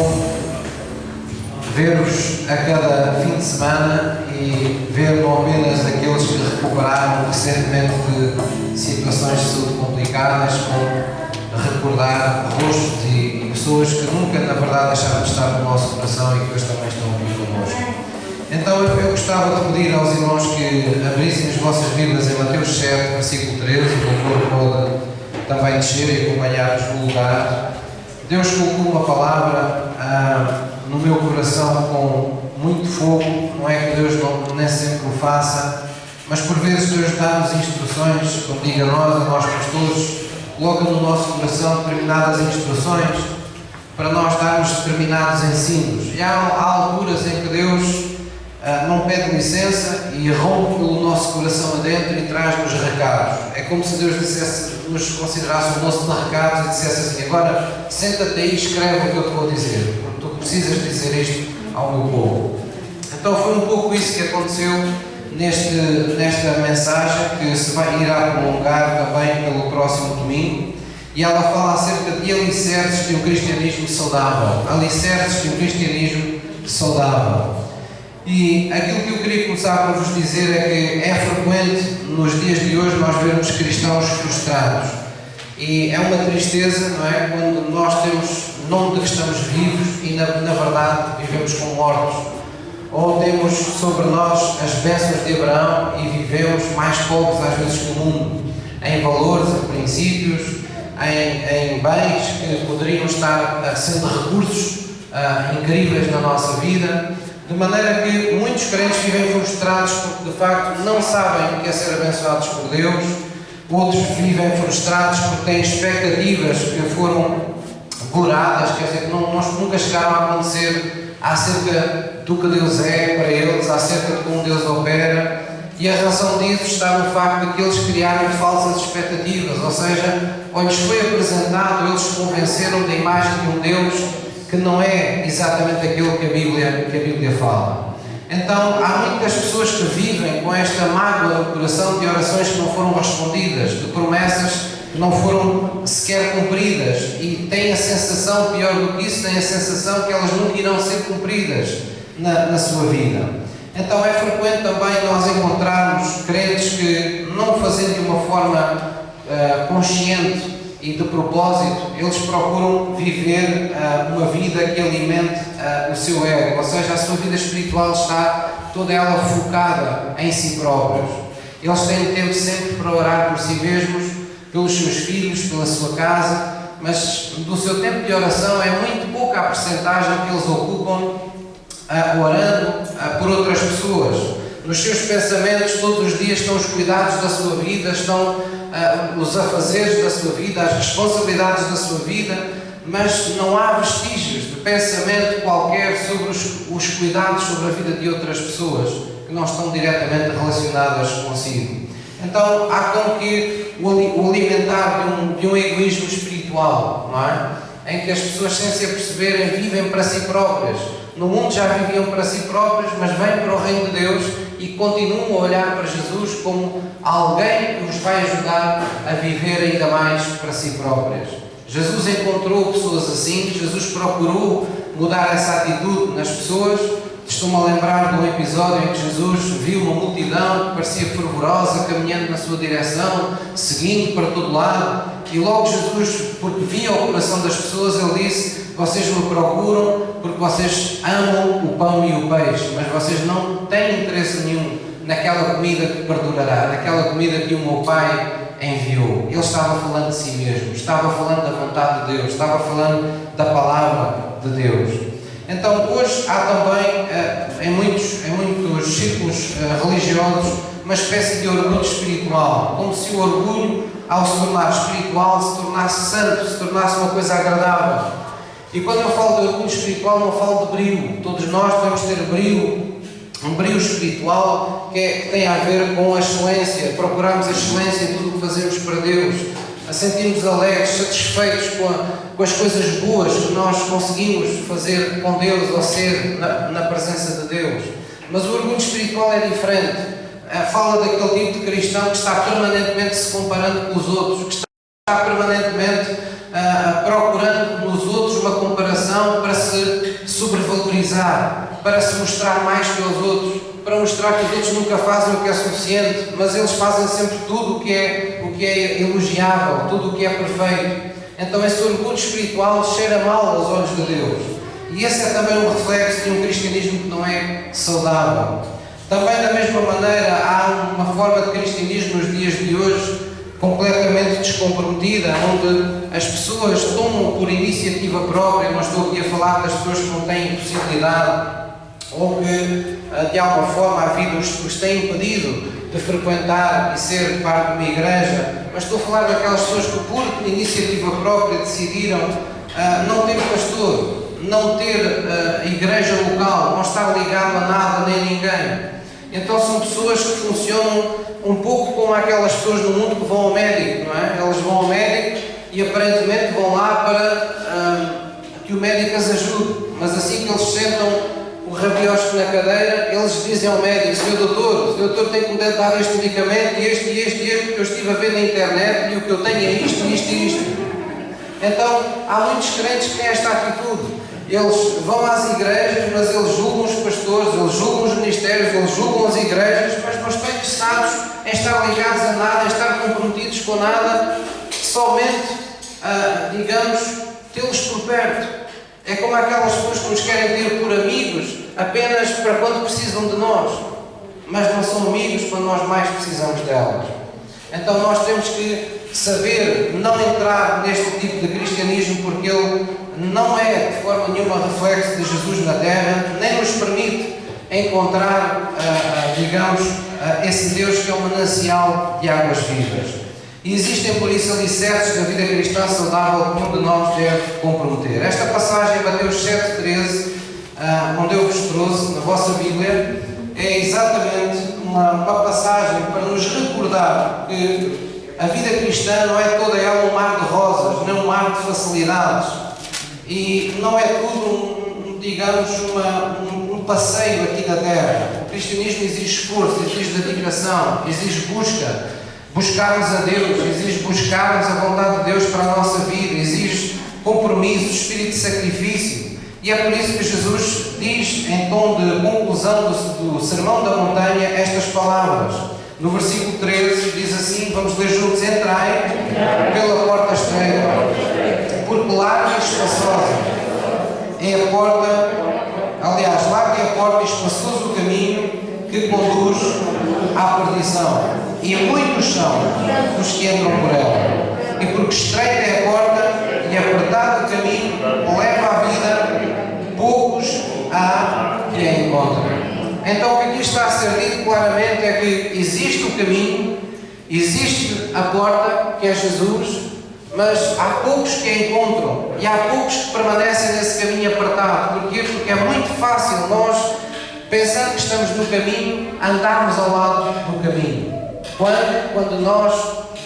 bom ver-vos a cada fim de semana e ver não apenas aqueles que recuperaram recentemente de situações de saúde complicadas, como recordar rostos e pessoas que nunca, na verdade, deixaram de estar no nosso coração e que hoje também estão aqui connosco. Então eu gostava de pedir aos irmãos que abrissem as vossas Bíblias em Mateus 7, versículo 13, o louvor pode também descer e acompanhar-nos no lugar. Deus colocou uma palavra no meu coração com muito fogo. Não é que Deus nem sempre o faça, mas por vezes Deus dá-nos instruções, como diga a nós pastores, coloca no nosso coração determinadas instruções para nós darmos determinados ensinos. E há alturas em que Deus não pede licença e rompe pelo nosso coração adentro e traz-nos recados. É como se Deus nos considerasse um moço de recados e dissesse assim: agora senta-te aí e escreve o que eu te vou dizer, porque tu precisas dizer isto ao meu povo. Então foi um pouco isso que aconteceu nesta mensagem, que se irá prolongar também pelo próximo domingo, e ela fala acerca de alicerces de um cristianismo saudável. Alicerces de um cristianismo saudável. E aquilo que eu queria começar por vos dizer é que é frequente nos dias de hoje nós vermos cristãos frustrados. E é uma tristeza, não é? Quando nós temos nome de que estamos vivos e na verdade vivemos como mortos. Ou temos sobre nós as bênçãos de Abraão e vivemos mais pobres às vezes que o mundo, em valores, em princípios, em bens que poderiam estar sendo recursos incríveis na nossa vida. De maneira que muitos crentes vivem frustrados porque de facto não sabem o que é ser abençoados por Deus. Outros vivem frustrados porque têm expectativas que foram buradas, quer dizer, que nunca chegaram a acontecer acerca do que Deus é para eles, acerca de como Deus opera. E a razão disso está no facto de que eles criaram falsas expectativas, ou seja, quando lhes foi apresentado, eles se convenceram da imagem de um Deus que não é exatamente aquilo que a Bíblia fala. Então, há muitas pessoas que vivem com esta mágoa no coração de orações que não foram respondidas, de promessas que não foram sequer cumpridas, e têm a sensação, pior do que isso, têm a sensação que elas nunca irão ser cumpridas na sua vida. Então, é frequente também nós encontrarmos crentes que, não fazendo de uma forma consciente e de propósito, eles procuram viver uma vida que alimente o seu ego, ou seja, a sua vida espiritual está toda ela focada em si próprios. Eles têm tempo sempre para orar por si mesmos, pelos seus filhos, pela sua casa, mas do seu tempo de oração é muito pouca a percentagem que eles ocupam orando por outras pessoas. Nos seus pensamentos, todos os dias, estão os cuidados da sua vida, estão os afazeres da sua vida, as responsabilidades da sua vida, mas não há vestígios de pensamento qualquer sobre os cuidados sobre a vida de outras pessoas que não estão diretamente relacionadas consigo. Então há como que o alimentar de um egoísmo espiritual, não é? Em que as pessoas, sem se aperceberem, vivem para si próprias. No mundo já viviam para si próprios, mas vêm para o reino de Deus e continuam a olhar para Jesus como alguém que os vai ajudar a viver ainda mais para si próprias. Jesus encontrou pessoas assim, Jesus procurou mudar essa atitude nas pessoas. Estou-me a lembrar de um episódio em que Jesus viu uma multidão que parecia fervorosa, caminhando na sua direção, seguindo para todo lado, e logo Jesus, porque via o coração das pessoas, ele disse: vocês me procuram porque vocês amam o pão e o peixe, mas vocês não têm interesse nenhum naquela comida que perdurará, naquela comida que o meu Pai enviou. Ele estava falando de si mesmo, estava falando da vontade de Deus, estava falando da palavra de Deus. Então hoje há também em muitos círculos religiosos uma espécie de orgulho espiritual, como se o orgulho, ao se tornar espiritual, se tornasse santo, se tornasse uma coisa agradável. E quando eu falo de orgulho espiritual, não falo de brilho. Todos nós devemos ter brilho, um brilho espiritual que tem a ver com a excelência, procurarmos a excelência em tudo o que fazemos para Deus, a sentirmos alegres, satisfeitos com as coisas boas que nós conseguimos fazer com Deus ou ser na presença de Deus. Mas o orgulho espiritual é diferente. Fala daquele tipo de cristão que está permanentemente se comparando com os outros, que está permanentemente procurando nos outros uma comparação para se se sobrevalorizar, para se mostrar mais que os outros, para mostrar que os outros nunca fazem o que é suficiente, mas eles fazem sempre tudo o que é elogiável, tudo o que é perfeito. Então esse orgulho espiritual cheira mal aos olhos de Deus. E esse é também um reflexo de um cristianismo que não é saudável. Também da mesma maneira há uma forma de cristianismo nos dias de hoje completamente descomprometida, onde as pessoas tomam por iniciativa própria, não estou aqui a falar das pessoas que não têm possibilidade ou que de alguma forma a vida os tem impedido de frequentar e ser parte de uma igreja, mas estou a falar daquelas pessoas que por iniciativa própria decidiram não ter pastor, não ter igreja local, não estar ligado a nada nem a ninguém. Então são pessoas que funcionam um pouco como aquelas pessoas no mundo que vão ao médico, não é? Elas vão ao médico e aparentemente vão lá para que o médico as ajude, mas assim que eles sentam o rabiosco na cadeira, eles dizem ao médico: Senhor doutor tem que me dar este medicamento e este, porque eu estive a ver na internet e o que eu tenho é isto, isto e isto. Então há muitos crentes que têm esta atitude. Eles vão às igrejas, mas eles julgam os pastores, eles julgam os ministérios, eles julgam as igrejas, mas não estão interessados em estar ligados a nada, em estar comprometidos com nada, somente, digamos, tê-los por perto. É como aquelas pessoas que nos querem ter por amigos apenas para quando precisam de nós, mas não são amigos quando nós mais precisamos delas. Então nós temos que saber não entrar neste tipo de cristianismo, porque ele não é de forma nenhuma reflexo de Jesus na terra, nem nos permite encontrar, digamos, esse Deus que é um manancial de águas vivas. E existem por isso alicerces da vida cristã saudável que nenhum de nós deve comprometer. Esta passagem em Mateus 7,13, onde eu vos trouxe na vossa Bíblia, é exatamente uma passagem para nos recordar que a vida cristã não é toda ela um mar de rosas, nem um mar de facilidades. E não é tudo, digamos, um passeio aqui na terra. O cristianismo exige esforço, exige dedicação, exige buscarmos a Deus, exige buscarmos a vontade de Deus para a nossa vida, exige compromisso, espírito de sacrifício. E é por isso que Jesus diz, em tom de conclusão do Sermão da Montanha, estas palavras. No versículo 13 diz assim, vamos ler juntos: entrai pela porta estreita, porque larga e espaçosa é a porta, aliás, larga é a porta e espaçoso o caminho que conduz à perdição, e muitos são os que entram por ela. E porque estreita é a porta e apertado o caminho leva à vida, poucos há que a encontram. Então o que aqui está a ser dito claramente é que existe o caminho, existe a porta, que é Jesus, mas há poucos que a encontram e há poucos que permanecem nesse caminho apertado. Porquê? Porque é muito fácil nós, pensando que estamos no caminho, andarmos ao lado do caminho. Quando nós,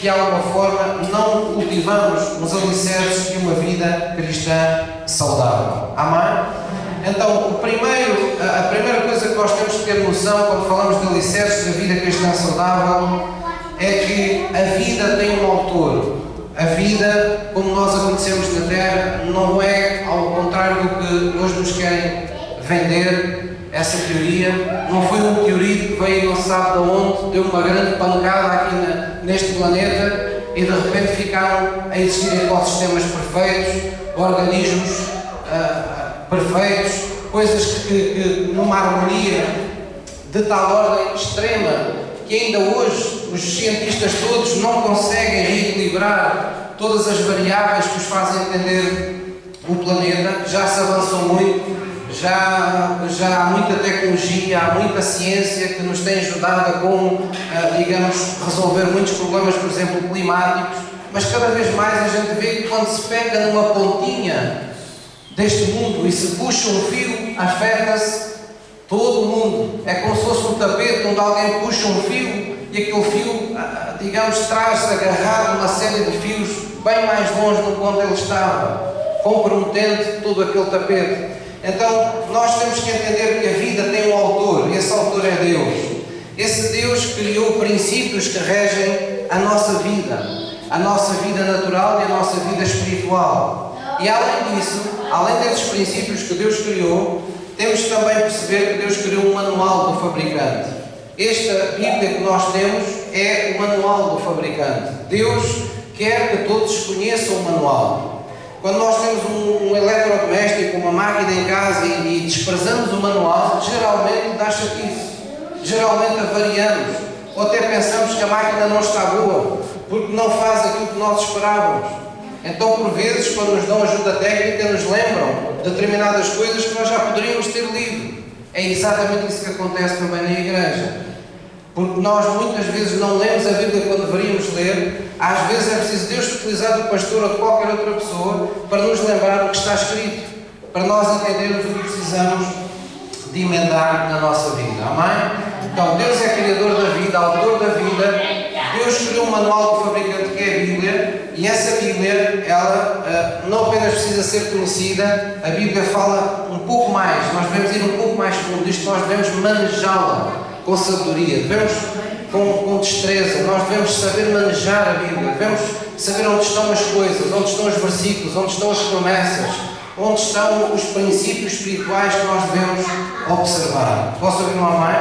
de alguma forma, não cultivamos os alicerces de uma vida cristã saudável. Amém? Então, a primeira coisa que nós temos que ter noção quando falamos de alicerces da vida cristã saudável é que a vida tem um autor. A vida, como nós a conhecemos na Terra, não é ao contrário do que hoje nos querem vender, essa teoria. Não foi um meteorito que veio não se sabe de onde, deu uma grande pancada aqui neste planeta e de repente ficaram a existir ecossistemas perfeitos, organismos perfeitos, coisas que numa harmonia de tal ordem extrema que ainda hoje os cientistas todos não conseguem reequilibrar todas as variáveis que os fazem entender o planeta. Já se avançou muito, já há muita tecnologia, há muita ciência que nos tem ajudado a digamos, resolver muitos problemas, por exemplo, climáticos, mas cada vez mais a gente vê que quando se pega numa pontinha deste mundo e se puxa um fio, afeta-se todo o mundo. É como se fosse um tapete onde alguém puxa um fio e aquele fio, digamos, traz agarrado uma série de fios bem mais longe do ponto ele estava, comprometendo todo aquele tapete. Então, nós temos que entender que a vida tem um autor, e esse autor é Deus. Esse Deus criou princípios que regem a nossa vida natural e a nossa vida espiritual. E além disso, além desses princípios que Deus criou, temos que também perceber que Deus criou um manual do fabricante. Esta Bíblia que nós temos é o manual do fabricante. Deus quer que todos conheçam o manual. Quando nós temos um eletrodoméstico, uma máquina em casa e desprezamos o manual, geralmente dá chatice. Geralmente avariamos. Ou até pensamos que a máquina não está boa, porque não faz aquilo que nós esperávamos. Então, por vezes, quando nos dão ajuda técnica, nos lembram determinadas coisas que nós já poderíamos ter lido. É exatamente isso que acontece também na igreja. Porque nós muitas vezes não lemos a Bíblia quando deveríamos ler. Às vezes é preciso Deus utilizar do pastor ou de qualquer outra pessoa para nos lembrar o que está escrito, para nós entendermos o que precisamos de emendar na nossa vida. Amém? Então, Deus é Criador da vida, Autor da vida. Deus criou um manual do fabricante que é a Bíblia, e essa Bíblia, ela não apenas precisa ser conhecida, a Bíblia fala um pouco mais, nós devemos ir um pouco mais fundo disto, nós devemos manejá-la com sabedoria, devemos com destreza, nós devemos saber manejar a Bíblia, devemos saber onde estão as coisas, onde estão os versículos, onde estão as promessas, onde estão os princípios espirituais que nós devemos observar. Posso ouvir um amém?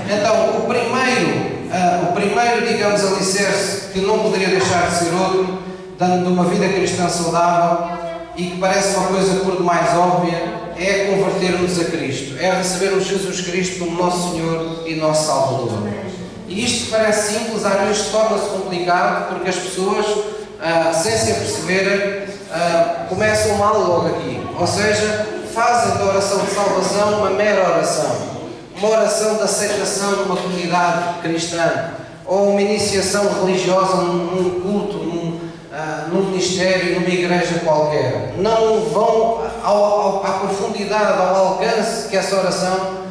Então, o primeiro, digamos, alicerce que não poderia deixar de ser outro, dando de uma vida cristã saudável e que parece uma coisa por demais óbvia, é converter-nos a Cristo, é recebermos Jesus Cristo como nosso Senhor e nosso Salvador. E isto parece simples, às vezes torna-se complicado, porque as pessoas, sem se aperceberem, começam mal logo aqui. Ou seja, fazem da oração de salvação uma mera oração. Uma oração de aceitação numa comunidade cristã. Ou uma iniciação religiosa num culto, num ministério, numa igreja qualquer. Não vão à profundidade, ao alcance que essa oração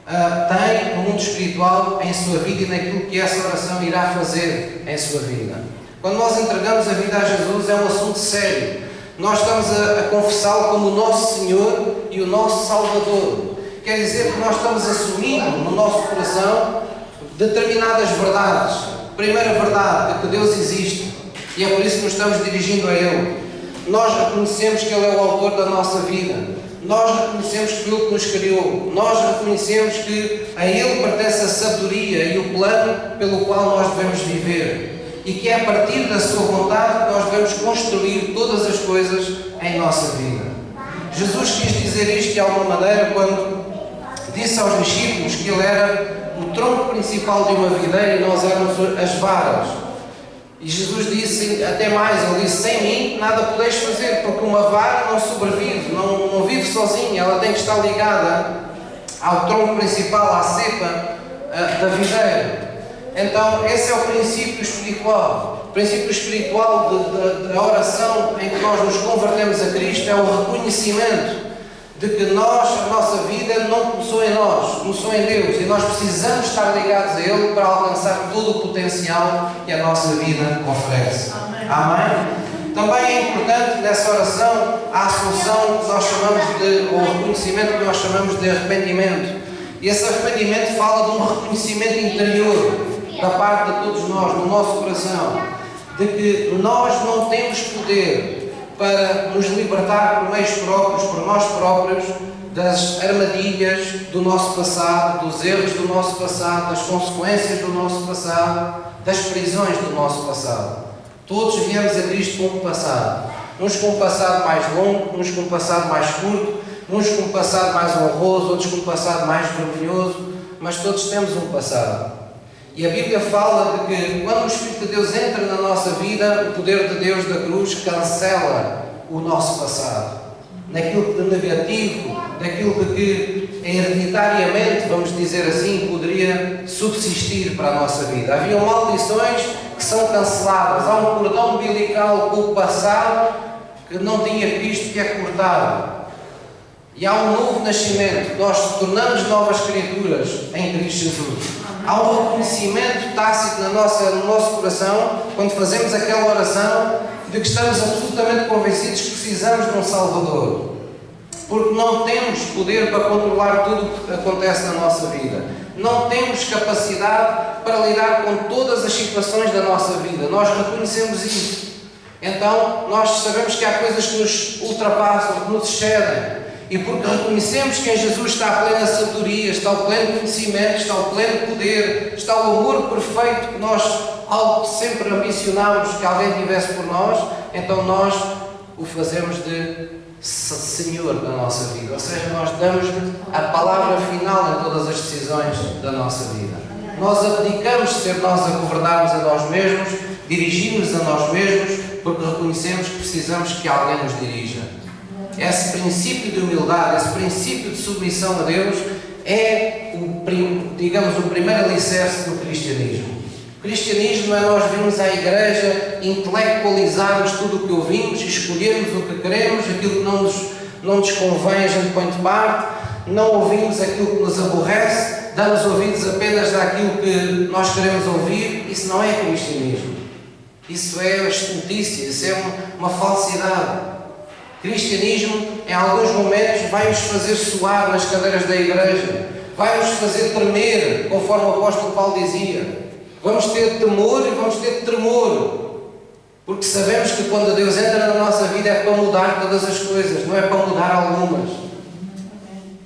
tem no mundo espiritual, em sua vida, e naquilo que essa oração irá fazer em sua vida. Quando nós entregamos a vida a Jesus, é um assunto sério. Nós estamos a confessá-lo como o nosso Senhor e o nosso Salvador. Quer dizer que nós estamos assumindo no nosso coração determinadas verdades. Primeira verdade, é que Deus existe, e é por isso que nos estamos dirigindo a Ele. Nós reconhecemos que Ele é o autor da nossa vida. Nós reconhecemos que foi Ele que nos criou. Nós reconhecemos que a Ele pertence a sabedoria e o plano pelo qual nós devemos viver. E que é a partir da Sua vontade que nós devemos construir todas as coisas em nossa vida. Jesus quis dizer isto de alguma maneira quando disse aos discípulos que Ele era o tronco principal de uma videira e nós éramos as varas. E Jesus disse, até mais, Ele disse, sem mim nada podeis fazer, porque uma vara não sobrevive, não vive sozinha, ela tem que estar ligada ao tronco principal, à cepa da videira. Então, esse é o princípio espiritual. O princípio espiritual da oração em que nós nos convertemos a Cristo é o reconhecimento de que a nossa vida não começou em nós, começou em Deus, e nós precisamos estar ligados a Ele para alcançar todo o potencial que a nossa vida oferece. Amém? Também é importante nessa oração a assunção que nós chamamos de, ou o reconhecimento que nós chamamos de arrependimento. E esse arrependimento fala de um reconhecimento interior da parte de todos nós, no nosso coração, de que nós não temos poder para nos libertar por meios próprios, por nós próprios, das armadilhas do nosso passado, dos erros do nosso passado, das consequências do nosso passado, das prisões do nosso passado. Todos viemos a Cristo com um passado. Uns com um passado mais longo, uns com um passado mais curto, uns com um passado mais honroso, outros com um passado mais vergonhoso, mas todos temos um passado. E a Bíblia fala de que quando o Espírito de Deus entra na nossa vida, o poder de Deus da cruz cancela o nosso passado. Naquilo de negativo, daquilo de que hereditariamente, vamos dizer assim, poderia subsistir para a nossa vida. Havia maldições que são canceladas. Há um cordão umbilical com o passado que não tinha Cristo, que é cortado. E há um novo nascimento. Nós tornamos novas criaturas em Cristo Jesus. Há um reconhecimento tácito no nosso coração, quando fazemos aquela oração, de que estamos absolutamente convencidos que precisamos de um Salvador. Porque não temos poder para controlar tudo o que acontece na nossa vida. Não temos capacidade para lidar com todas as situações da nossa vida. Nós reconhecemos isso. Então nós sabemos que há coisas que nos ultrapassam, que nos excedem. E porque reconhecemos que em Jesus está a plena sabedoria, está o pleno conhecimento, está o pleno poder, está o amor perfeito que nós algo sempre ambicionámos que alguém tivesse por nós, então nós o fazemos de Senhor da nossa vida. Ou seja, nós damos-lhe a palavra final em todas as decisões da nossa vida. Nós abdicamos de ser nós a governarmos a nós mesmos, dirigirmos a nós mesmos, porque reconhecemos que precisamos que alguém nos dirija. Esse princípio de humildade, esse princípio de submissão a Deus é o primeiro alicerce do cristianismo. O cristianismo é nós virmos à igreja, intelectualizarmos tudo o que ouvimos, escolhermos o que queremos, aquilo que não nos convém a gente põe de parte, não ouvimos aquilo que nos aborrece, damos ouvidos apenas àquilo que nós queremos ouvir. Isso não é cristianismo. Isso é estultícia, isso é uma falsidade. Cristianismo, em alguns momentos, vai-nos fazer suar nas cadeiras da igreja, vai-nos fazer tremer, conforme o apóstolo Paulo dizia. Vamos ter temor e vamos ter tremor, porque sabemos que quando Deus entra na nossa vida é para mudar todas as coisas, não é para mudar algumas.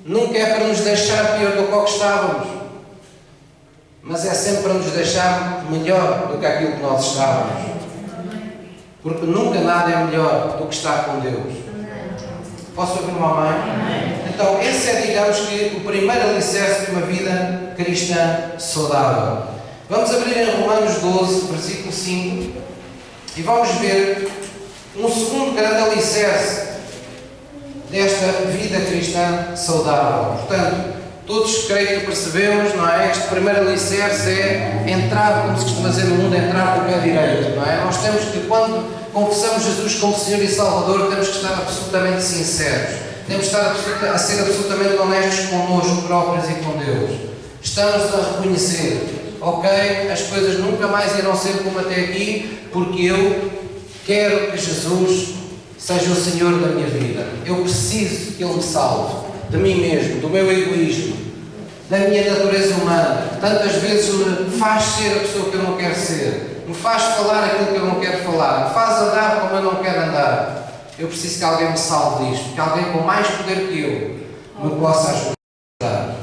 Nunca é para nos deixar pior do que estávamos, mas é sempre para nos deixar melhor do que aquilo que nós estávamos, porque nunca nada é melhor do que estar com Deus. Posso ouvir uma amém? Então, esse é, digamos que, o primeiro alicerce de uma vida cristã saudável. Vamos abrir em Romanos 12, versículo 5, e vamos ver um segundo grande alicerce desta vida cristã saudável. Portanto, todos creio que percebemos, não é? Este primeiro alicerce é entrar, como se costuma dizer no mundo, entrar com o pé direito, não é? Nós temos que, quando confessamos Jesus como Senhor e Salvador, temos que estar absolutamente sinceros. Temos que estar a ser absolutamente honestos connosco próprios e com Deus. Estamos a reconhecer, ok, as coisas nunca mais irão ser como até aqui, porque eu quero que Jesus seja o Senhor da minha vida. Eu preciso que Ele me salve de mim mesmo, do meu egoísmo, da minha natureza humana, que tantas vezes me faz ser a pessoa que eu não quero ser, me faz falar aquilo que eu não quero falar, me faz andar como eu não quero andar. Eu preciso que alguém me salve disto, que alguém com mais poder que eu me possa ajudar.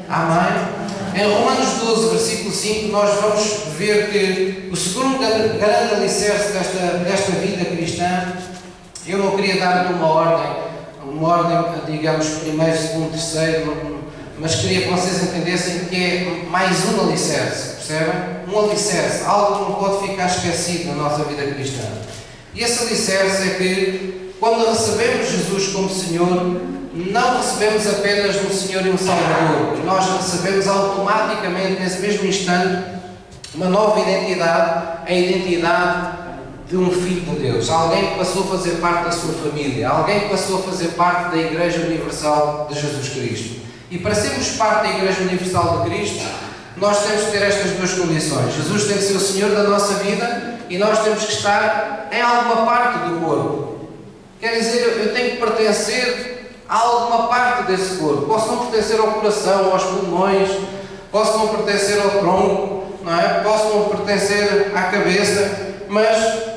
Amém? Em Romanos 12, versículo 5, nós vamos ver que o segundo grande alicerce desta vida cristã, eu não queria dar-lhe uma ordem, digamos, primeiro, segundo, terceiro, mas queria que vocês entendessem que é mais um alicerce, percebem? Um alicerce, algo que não pode ficar esquecido na nossa vida cristã. E esse alicerce é que, quando recebemos Jesus como Senhor, não recebemos apenas um Senhor e um Salvador, nós recebemos automaticamente, nesse mesmo instante, uma nova identidade, a identidade de um Filho de Deus, alguém que passou a fazer parte da sua família, alguém que passou a fazer parte da Igreja Universal de Jesus Cristo. E para sermos parte da Igreja Universal de Cristo, nós temos que ter estas duas condições. Jesus tem que ser o Senhor da nossa vida e nós temos que estar em alguma parte do corpo. Quer dizer, eu tenho que pertencer a alguma parte desse corpo. Posso não pertencer ao coração, aos pulmões, posso não pertencer ao tronco, não é? Posso não pertencer à cabeça, mas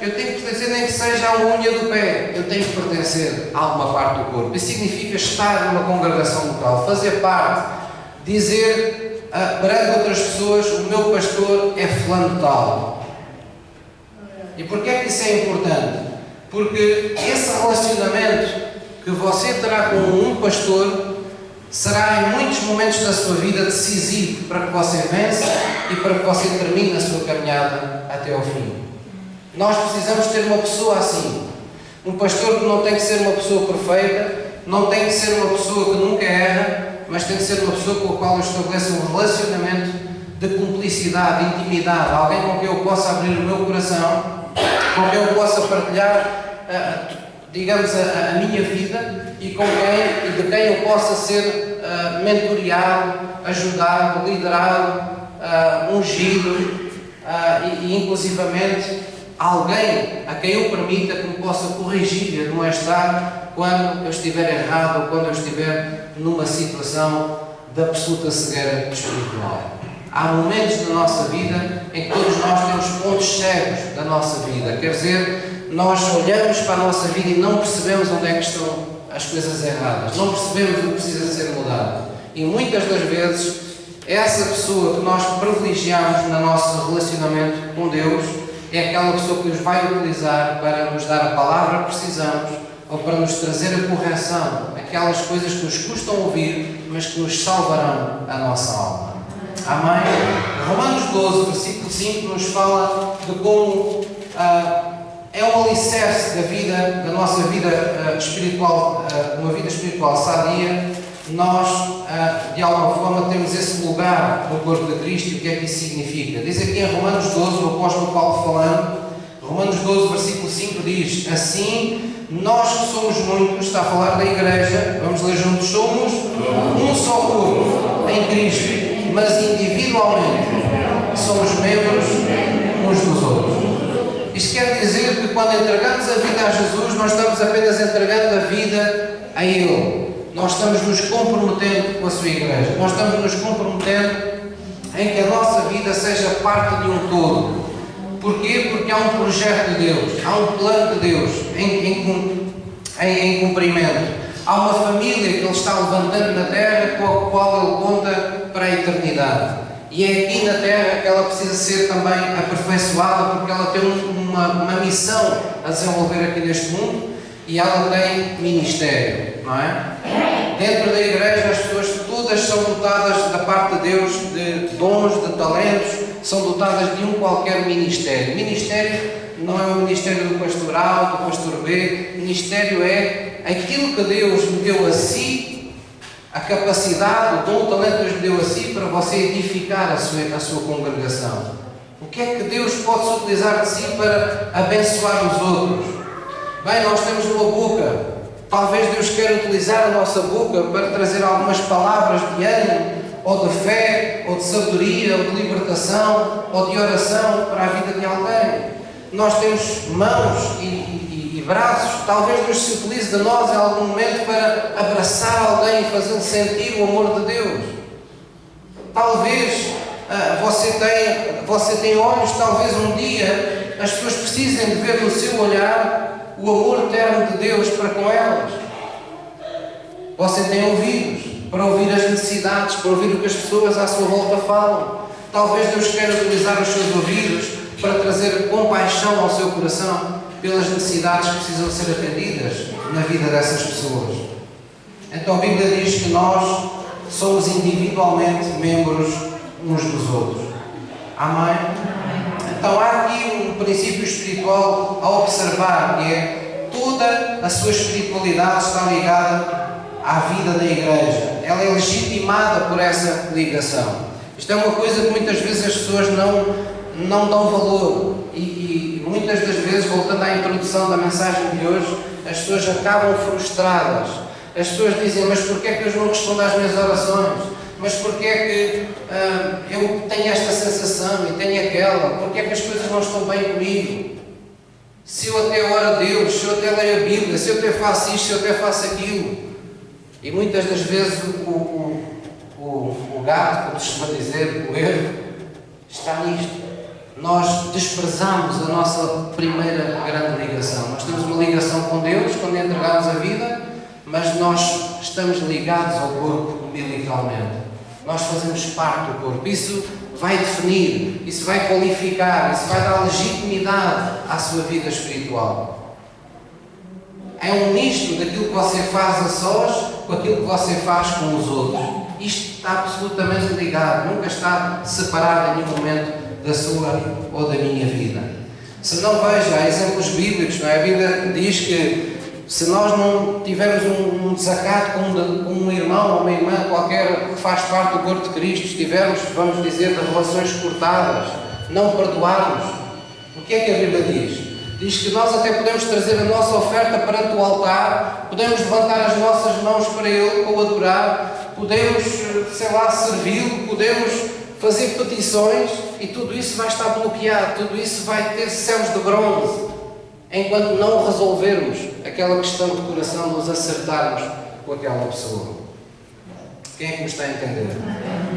eu tenho que pertencer nem que seja à unha do pé. Eu tenho que pertencer a alguma parte do corpo. Isso significa estar numa congregação local, fazer parte, dizer perante outras pessoas, o meu pastor é fulano tal. E porquê é que isso é importante? Porque esse relacionamento que você terá com um pastor será em muitos momentos da sua vida decisivo para que você vença e para que você termine a sua caminhada até ao fim. Nós precisamos ter uma pessoa assim. Um pastor que não tem que ser uma pessoa perfeita, não tem que ser uma pessoa que nunca erra, mas tem que ser uma pessoa com a qual eu estabeleço um relacionamento de cumplicidade, de intimidade, alguém com quem eu possa abrir o meu coração, com quem eu possa partilhar, digamos, a minha vida e de quem eu possa ser mentoreado, ajudado, liderado, ungido e inclusivamente alguém a quem eu permita que me possa corrigir e admoestar quando eu estiver errado ou quando eu estiver numa situação de absoluta cegueira espiritual. Há momentos na nossa vida em que todos nós temos pontos cegos da nossa vida, quer dizer, nós olhamos para a nossa vida e não percebemos onde é que estão as coisas erradas, não percebemos o que precisa ser mudado. E muitas das vezes, essa pessoa que nós privilegiamos no nosso relacionamento com Deus é aquela pessoa que nos vai utilizar para nos dar a palavra que precisamos ou para nos trazer a correção, aquelas coisas que nos custam ouvir, mas que nos salvarão a nossa alma. Amém? Romanos 12, versículo 5, nos fala de como é um alicerce da vida, da nossa vida espiritual, uma vida espiritual sadia. Nós, de alguma forma, temos esse lugar no corpo de Cristo. E o que é que isso significa? Diz aqui em Romanos 12, o apóstolo Paulo falando, Romanos 12, versículo 5 diz: assim, nós que somos muitos, está a falar da igreja, vamos ler juntos, somos um só corpo em Cristo, mas individualmente somos membros uns dos outros. Isto quer dizer que quando entregamos a vida a Jesus, nós estamos apenas entregando a vida a Ele. Nós estamos nos comprometendo com a sua igreja. Nós estamos nos comprometendo em que a nossa vida seja parte de um todo. Porquê? Porque há um projeto de Deus, há um plano de Deus em cumprimento. Há uma família que Ele está levantando na terra com a qual Ele conta para a eternidade. E é aqui na terra que ela precisa ser também aperfeiçoada, porque ela tem uma missão a desenvolver aqui neste mundo e ela tem ministério, não é? Dentro da igreja as pessoas todas são dotadas da parte de Deus de dons, de talentos, são dotadas de um qualquer ministério. Ministério não é o ministério do pastor A, do pastor B. Ministério é aquilo que Deus lhe deu a si, a capacidade, o dom, o talento que Deus lhe deu a si para você edificar a sua congregação. O que é que Deus pode utilizar de si para abençoar os outros? Bem, nós temos uma boca. Talvez Deus queira utilizar a nossa boca para trazer algumas palavras de ânimo, ou de fé, ou de sabedoria, ou de libertação, ou de oração para a vida de alguém. Nós temos mãos e braços. Talvez Deus se utilize de nós em algum momento para abraçar alguém e fazê-lo sentir o amor de Deus. Talvez você tenha olhos, talvez um dia as pessoas precisem de ver no seu olhar o amor eterno de Deus para com elas. Você tem ouvidos para ouvir as necessidades, para ouvir o que as pessoas à sua volta falam. Talvez Deus queira utilizar os seus ouvidos para trazer compaixão ao seu coração pelas necessidades que precisam ser atendidas na vida dessas pessoas. Então a Bíblia diz que nós somos individualmente membros uns dos outros. Amém? Então há aqui um princípio espiritual a observar, que é toda a sua espiritualidade está ligada à vida da igreja. Ela é legitimada por essa ligação. Isto é uma coisa que muitas vezes as pessoas não dão valor e muitas das vezes, voltando à introdução da mensagem de hoje, as pessoas acabam frustradas. As pessoas dizem: mas porquê é que Deus não responde às minhas orações? Mas porquê é que eu tenho esta sensação e tenho aquela? Porquê é que as coisas não estão bem comigo? Se eu até oro a Deus, se eu até leio a Bíblia, se eu até faço isto, se eu até faço aquilo. E muitas das vezes o gato, como se costuma dizer, o erro, está nisto. Nós desprezamos a nossa primeira grande ligação. Nós temos uma ligação com Deus quando entregamos a vida, mas nós estamos ligados ao corpo umbilicalmente. Nós fazemos parte do corpo. Isso vai definir, isso vai qualificar, isso vai dar legitimidade à sua vida espiritual. É um misto daquilo que você faz a sós com aquilo que você faz com os outros. Isto está absolutamente ligado, nunca está separado em nenhum momento da sua ou da minha vida. Se não, veja, há exemplos bíblicos, não é? A Bíblia diz que se nós não tivermos um desacato com um irmão ou uma irmã qualquer que faz parte do corpo de Cristo, se tivermos, vamos dizer, de relações cortadas, não perdoarmos, o que é que a Bíblia diz? Diz que nós até podemos trazer a nossa oferta perante o altar, podemos levantar as nossas mãos para Ele, para o adorar, podemos, servi-lo, podemos fazer petições e tudo isso vai estar bloqueado, tudo isso vai ter céus de bronze, enquanto não resolvermos aquela questão de coração, nos acertarmos com aquela pessoa. Quem é que me está a entender?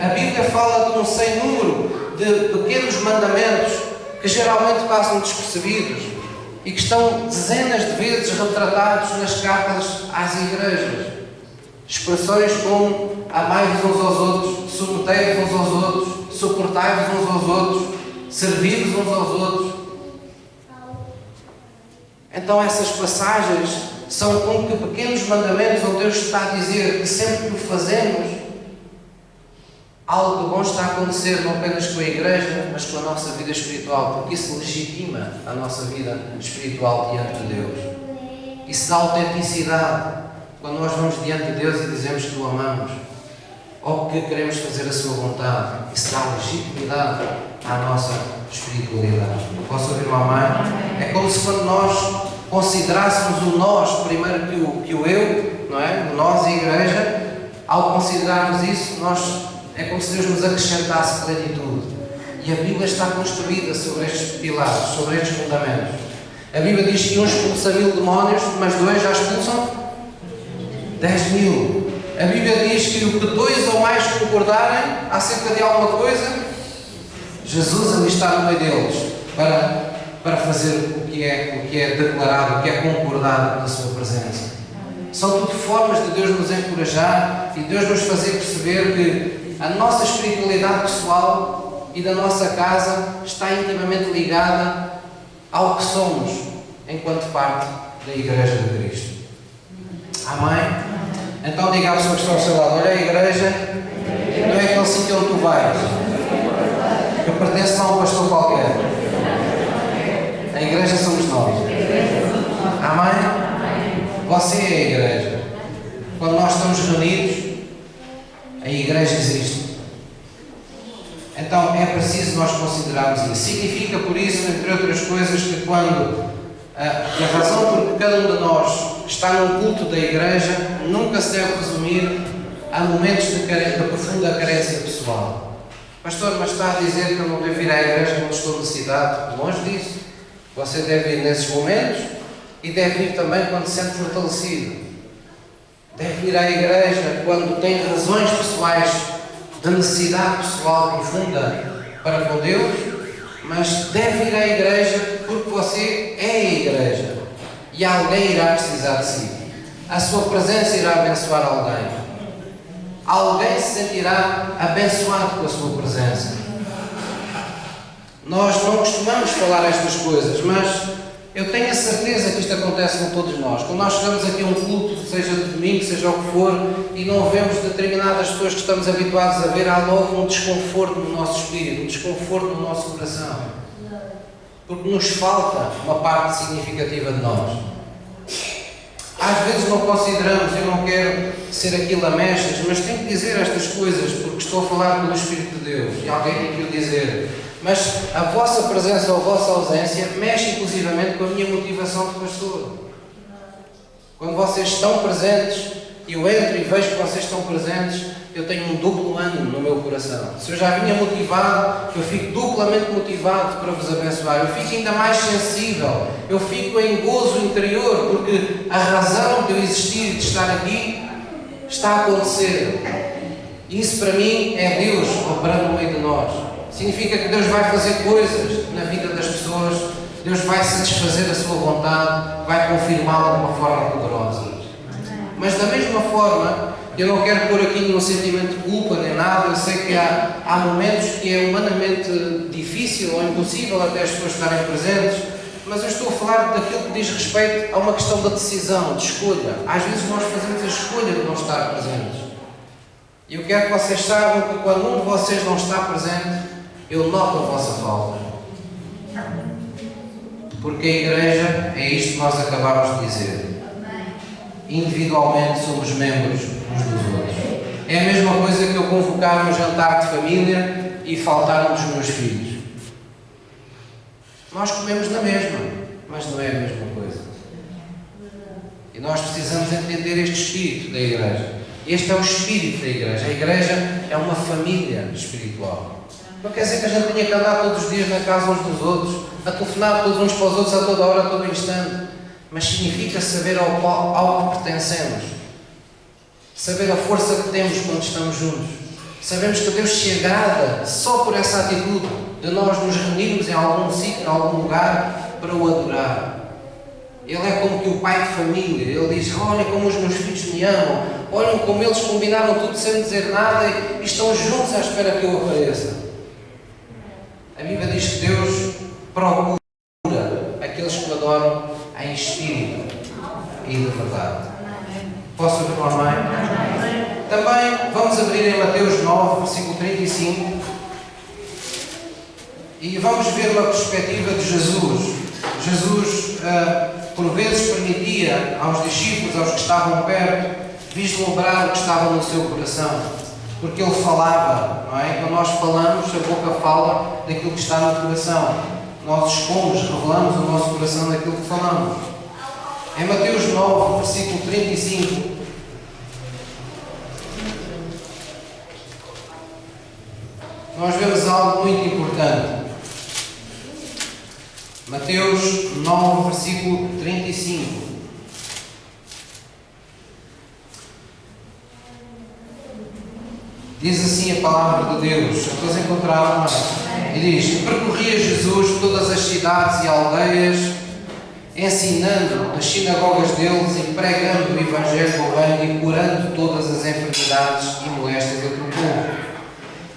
A Bíblia fala de um sem número de pequenos mandamentos que geralmente passam despercebidos. e que estão dezenas de vezes retratados nas cartas às igrejas. Expressões como amai-vos uns aos outros, submetei-vos uns aos outros, suportai-vos uns aos outros, servi-vos uns aos outros. Então essas passagens são como que pequenos mandamentos onde Deus está a dizer que sempre que o fazemos, algo de bom está a acontecer, não apenas com a igreja, mas com a nossa vida espiritual, porque isso legitima a nossa vida espiritual diante de Deus. Isso dá autenticidade quando nós vamos diante de Deus e dizemos que o amamos, ou que queremos fazer a sua vontade. Isso dá legitimidade à nossa espiritualidade. Posso ouvir um amém? É como se quando nós considerássemos o nós primeiro que o eu, não é? O nós e a igreja, ao considerarmos isso, é como se Deus nos acrescentasse plenitude. E a Bíblia está construída sobre estes pilares, sobre estes fundamentos. A Bíblia diz que um expulsa 1000 demónios, mas 2 já expulsam 10.000. A Bíblia diz que o que 2 ou mais concordarem acerca de alguma coisa, Jesus ali está no meio deles para fazer o que é declarado, o que é concordado na sua presença. São tudo formas de Deus nos encorajar e Deus nos fazer perceber que a nossa espiritualidade pessoal e da nossa casa está intimamente ligada ao que somos enquanto parte da Igreja de Cristo. Amém? Então diga à pessoa que está ao seu lado: olha, a igreja não é aquele sítio onde tu vais. Eu pertenço a um pastor qualquer. A igreja somos nós. Amém? Você é a igreja. Quando nós estamos reunidos, a igreja existe. Então é preciso nós considerarmos isso. Significa, por isso, entre outras coisas, que a razão por que cada um de nós está num culto da igreja nunca se deve resumir a momentos de profunda carência pessoal. Pastor, mas está a dizer que eu não devo ir à igreja quando estou necessitado? Longe disso. Você deve ir nesses momentos e deve ir também quando se sente fortalecido. Deve ir à igreja quando tem razões pessoais de necessidade pessoal profunda para com Deus, mas deve ir à igreja porque você é a igreja e alguém irá precisar de si. A sua presença irá abençoar alguém. Alguém se sentirá abençoado com a sua presença. Nós não costumamos falar estas coisas, mas eu tenho a certeza que isto acontece com todos nós. Quando nós chegamos aqui a um culto, seja de domingo, seja o que for, e não vemos determinadas pessoas que estamos habituados a ver, há logo um desconforto no nosso espírito, um desconforto no nosso coração. Porque nos falta uma parte significativa de nós. Às vezes não consideramos, eu não quero ser aqui lamechas, mas tenho que dizer estas coisas porque estou a falar pelo Espírito de Deus e alguém tem que o dizer. Mas a vossa presença ou a vossa ausência mexe inclusivamente com a minha motivação de pastor. Quando vocês estão presentes, eu entro e vejo que vocês estão presentes, eu tenho um duplo ânimo no meu coração. Se eu já vinha motivado, eu fico duplamente motivado para vos abençoar. Eu fico ainda mais sensível. Eu fico em gozo interior, porque a razão de eu existir, de estar aqui, está a acontecer. Isso para mim é Deus operando no meio de nós. Significa que Deus vai fazer coisas na vida das pessoas, Deus vai satisfazer a sua vontade, vai confirmá-la de uma forma poderosa. Mas da mesma forma, eu não quero pôr aqui nenhum sentimento de culpa nem nada, eu sei que há momentos que é humanamente difícil ou impossível até as pessoas estarem presentes, mas eu estou a falar daquilo que diz respeito a uma questão da decisão, de escolha. Às vezes nós fazemos a escolha de não estar presentes. E eu quero que vocês saibam que quando um de vocês não está presente, eu noto a vossa falta. Porque a igreja é isto que nós acabámos de dizer. Individualmente somos membros uns dos outros. É a mesma coisa que eu convocar um jantar de família e faltar um dos meus filhos. Nós comemos na mesma, mas não é a mesma coisa. E nós precisamos entender este espírito da igreja. Este é o espírito da igreja. A igreja é uma família espiritual. Não quer dizer que a gente tenha que andar todos os dias na casa uns dos outros, a telefonar todos uns para os outros a toda hora, a todo instante. Mas significa saber ao que pertencemos. Saber a força que temos quando estamos juntos. Sabemos que Deus se agrada só por essa atitude de nós nos reunirmos em algum sítio, em algum lugar, para o adorar. Ele é como que o pai de família. Ele diz: olha como os meus filhos me amam, olhem como eles combinaram tudo sem dizer nada e estão juntos à espera que eu apareça. A Bíblia diz que Deus procura aqueles que o adoram em espírito e de verdade. Posso ouvir um amém? Também vamos abrir em Mateus 9, versículo 35 e vamos ver uma perspectiva de Jesus. Jesus, por vezes, permitia aos discípulos, aos que estavam perto, vislumbrar o que estava no seu coração, porque Ele falava, não é? Quando nós falamos, a boca fala daquilo que está no coração. Nós expomos, revelamos o nosso coração daquilo que falamos. Em Mateus 9, versículo 35, nós vemos algo muito importante. Mateus 9, versículo 35. Diz assim a palavra de Deus. Vocês encontraram, não é? E diz: percorria Jesus todas as cidades e aldeias, ensinando nas sinagogas deles e pregando o Evangelho do Reino e curando todas as enfermidades e moléstias entre o povo.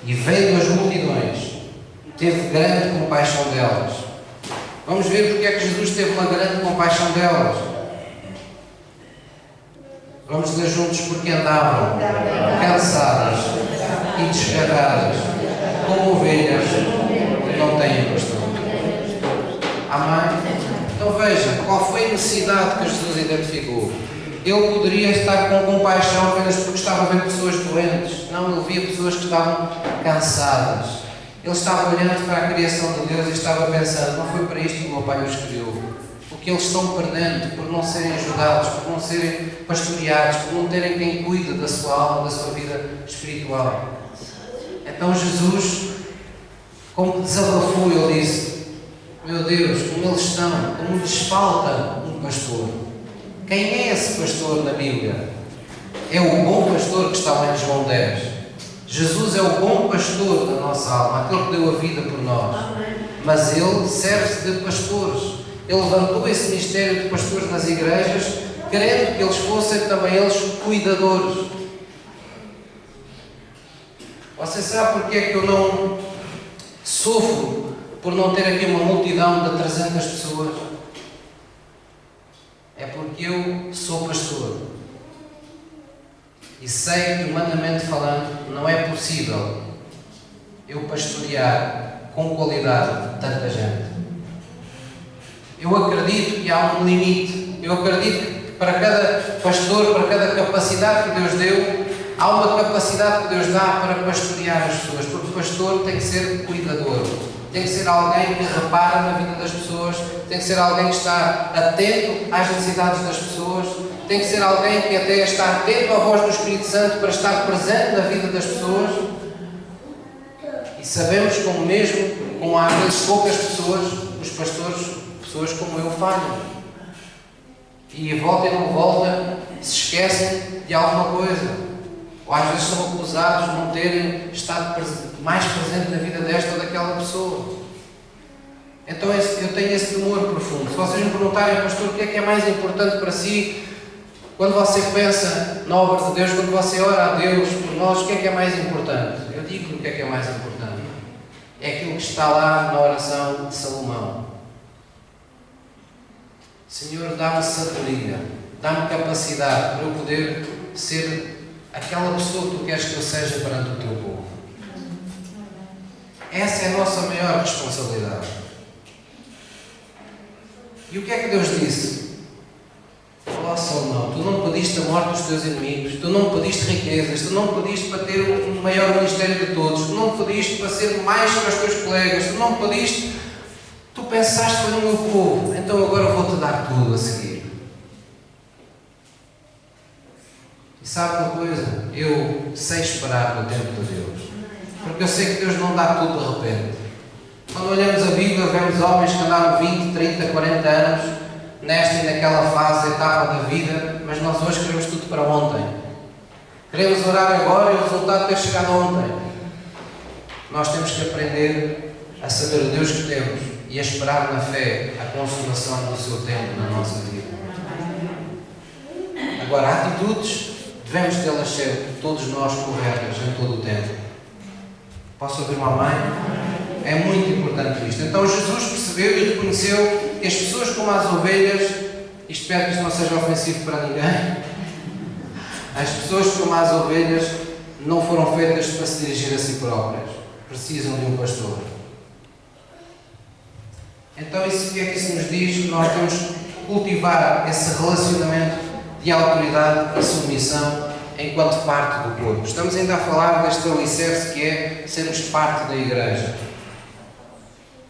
E vendo as multidões, teve grande compaixão delas. Vamos ver porque é que Jesus teve uma grande compaixão delas. Vamos ler juntos: porque andavam cansadas e desgarradas, como ovelhas que não têm pastor. Amém? Então veja, qual foi a necessidade que Jesus identificou? Ele poderia estar com compaixão apenas porque estava a ver pessoas doentes. Não, ele via pessoas que estavam cansadas. Ele estava olhando para a criação de Deus e estava pensando: não foi para isto que o meu Pai os criou. O que eles estão perdendo por não serem ajudados, por não serem pastoreados, por não terem quem cuide da sua alma, da sua vida espiritual. Então Jesus, como que desabafou, ele disse: meu Deus, como eles estão, como lhes falta um pastor. Quem é esse pastor na Bíblia? É o bom pastor que está lá em João 10. Jesus é o bom pastor da nossa alma, aquele que deu a vida por nós. Mas Ele serve-se de pastores. Ele levantou esse ministério de pastores nas igrejas, querendo que eles fossem também eles cuidadores. Você sabe porque é que eu não sofro por não ter aqui uma multidão de 300 pessoas? É porque eu sou pastor. E sei que, humanamente falando, não é possível eu pastorear com qualidade tanta gente. Eu acredito que há um limite. Eu acredito que para cada pastor, para cada capacidade que Deus deu, há uma capacidade que Deus dá para pastorear as pessoas. Porque o pastor tem que ser cuidador. Tem que ser alguém que repara na vida das pessoas. Tem que ser alguém que está atento às necessidades das pessoas. Tem que ser alguém que até está atento à voz do Espírito Santo para estar presente na vida das pessoas. E sabemos como mesmo, com às vezes poucas pessoas, os pastores, pessoas como eu, falham. E volta e não volta, se esquecem de alguma coisa. Ou às vezes são acusados de não terem estado mais presente na vida desta ou daquela pessoa. Então eu tenho esse temor profundo. Se vocês me perguntarem, pastor, o que é mais importante para si? Quando você pensa na obra de Deus, quando você ora a Deus por nós, o que é mais importante? Eu digo o que é mais importante. É aquilo que está lá na oração de Salomão. Senhor, dá-me sabedoria, dá-me capacidade para eu poder ser aquela pessoa que Tu queres que eu seja perante o Teu povo. Essa é a nossa maior responsabilidade. E o que é que Deus disse? Ó Salomão, tu não pediste a morte dos teus inimigos, tu não pediste riquezas, tu não pediste para ter o maior ministério de todos, tu não pediste para ser mais que os teus colegas, tu não pediste, tu pensaste foi no meu povo, então agora vou-te dar tudo a seguir. E sabe uma coisa? Eu sei esperar no tempo de Deus, porque eu sei que Deus não dá tudo de repente. Quando olhamos a Bíblia, vemos homens que andaram 20, 30, 40 anos nesta e naquela fase, etapa da vida, mas nós hoje queremos tudo para ontem. Queremos orar agora e o resultado ter chegado ontem. Nós temos que aprender a saber o Deus que temos e a esperar na fé a consumação do seu tempo na nossa vida. Agora, atitudes, devemos tê-las ser todos nós corretas em todo o tempo. Posso ouvir uma amém? É muito importante isto. Então Jesus percebeu e reconheceu que as pessoas como as ovelhas, espero que isto não seja ofensivo para ninguém, as pessoas como as ovelhas não foram feitas para se dirigir a si próprias. Precisam de um pastor. Então, o que é que isso nos diz? Que nós temos que cultivar esse relacionamento de autoridade e submissão enquanto parte do corpo. Estamos ainda a falar deste alicerce que é sermos parte da igreja.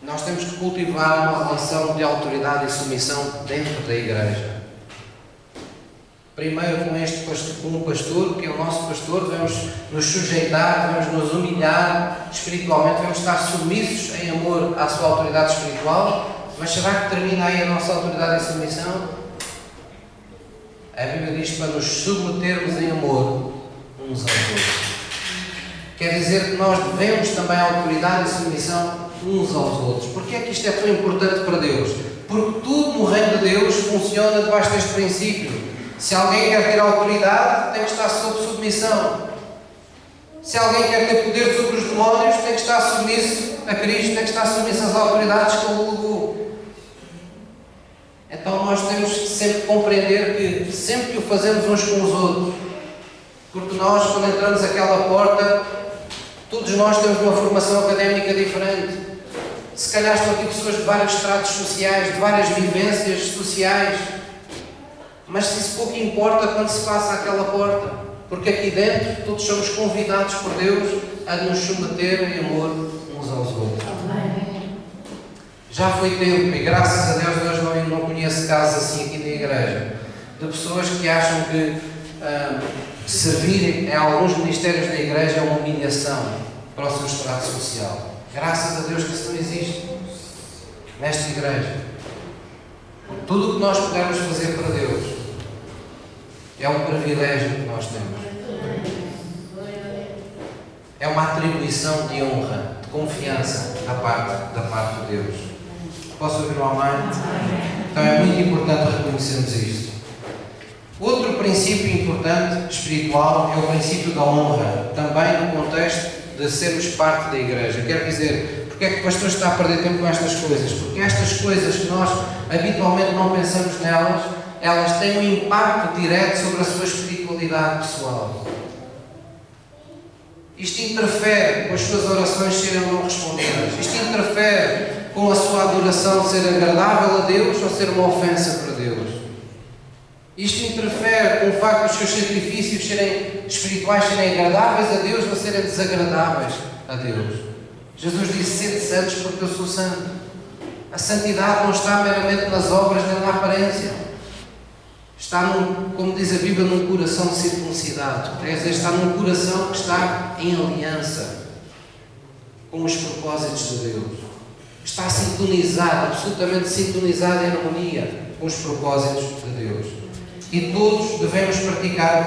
Nós temos que cultivar uma relação de autoridade e submissão dentro da igreja. Primeiro com o pastor, que é o nosso pastor, devemos nos sujeitar, devemos nos humilhar espiritualmente, devemos estar submissos em amor à sua autoridade espiritual. Mas será que termina aí a nossa autoridade e submissão? A Bíblia diz para nos submetermos em amor uns aos outros. Quer dizer que nós devemos também autoridade e submissão uns aos outros. Porquê é que isto é tão importante para Deus? Porque tudo no reino de Deus funciona debaixo deste princípio. Se alguém quer ter autoridade, tem que estar sob submissão. Se alguém quer ter poder sobre os demónios, tem que estar submisso a Cristo, tem que estar submisso às autoridades que Ele legou. Então nós temos que sempre compreender que sempre que o fazemos uns com os outros, porque nós, quando entramos aquela porta, todos nós temos uma formação académica diferente. Se calhar estão aqui pessoas de vários estratos sociais, de várias vivências sociais. Mas isso pouco importa quando se passa àquela porta, porque aqui dentro todos somos convidados por Deus a nos submeter em amor uns aos outros. Já foi tempo, e graças a Deus hoje não conheço casos assim aqui na igreja, de pessoas que acham que servir em alguns ministérios da igreja é uma humilhação para o seu estrato social. Graças a Deus que isso não existe nesta igreja. Tudo o que nós pudermos fazer para Deus é um privilégio que nós temos. É uma atribuição de honra, de confiança da parte de Deus. Posso ouvir um amém? Então é muito importante reconhecermos isto. Outro princípio importante, espiritual, é o princípio da honra, também no contexto de sermos parte da igreja. Quer dizer, porque é que o pastor está a perder tempo com estas coisas? Porque estas coisas que nós habitualmente não pensamos nelas, elas têm um impacto direto sobre a sua espiritualidade pessoal. Isto interfere com as suas orações serem não respondidas. Isto interfere com a sua adoração ser agradável a Deus ou ser uma ofensa para Deus. Isto interfere com o facto dos seus sacrifícios serem espirituais serem agradáveis a Deus ou serem desagradáveis a Deus. Jesus disse: sede santos porque eu sou santo. A santidade não está meramente nas obras nem na aparência. Está, como diz a Bíblia, num coração circuncidado. Quer dizer, está num coração que está em aliança com os propósitos de Deus. Está sintonizado, absolutamente sintonizado em harmonia com os propósitos de Deus. E todos devemos praticar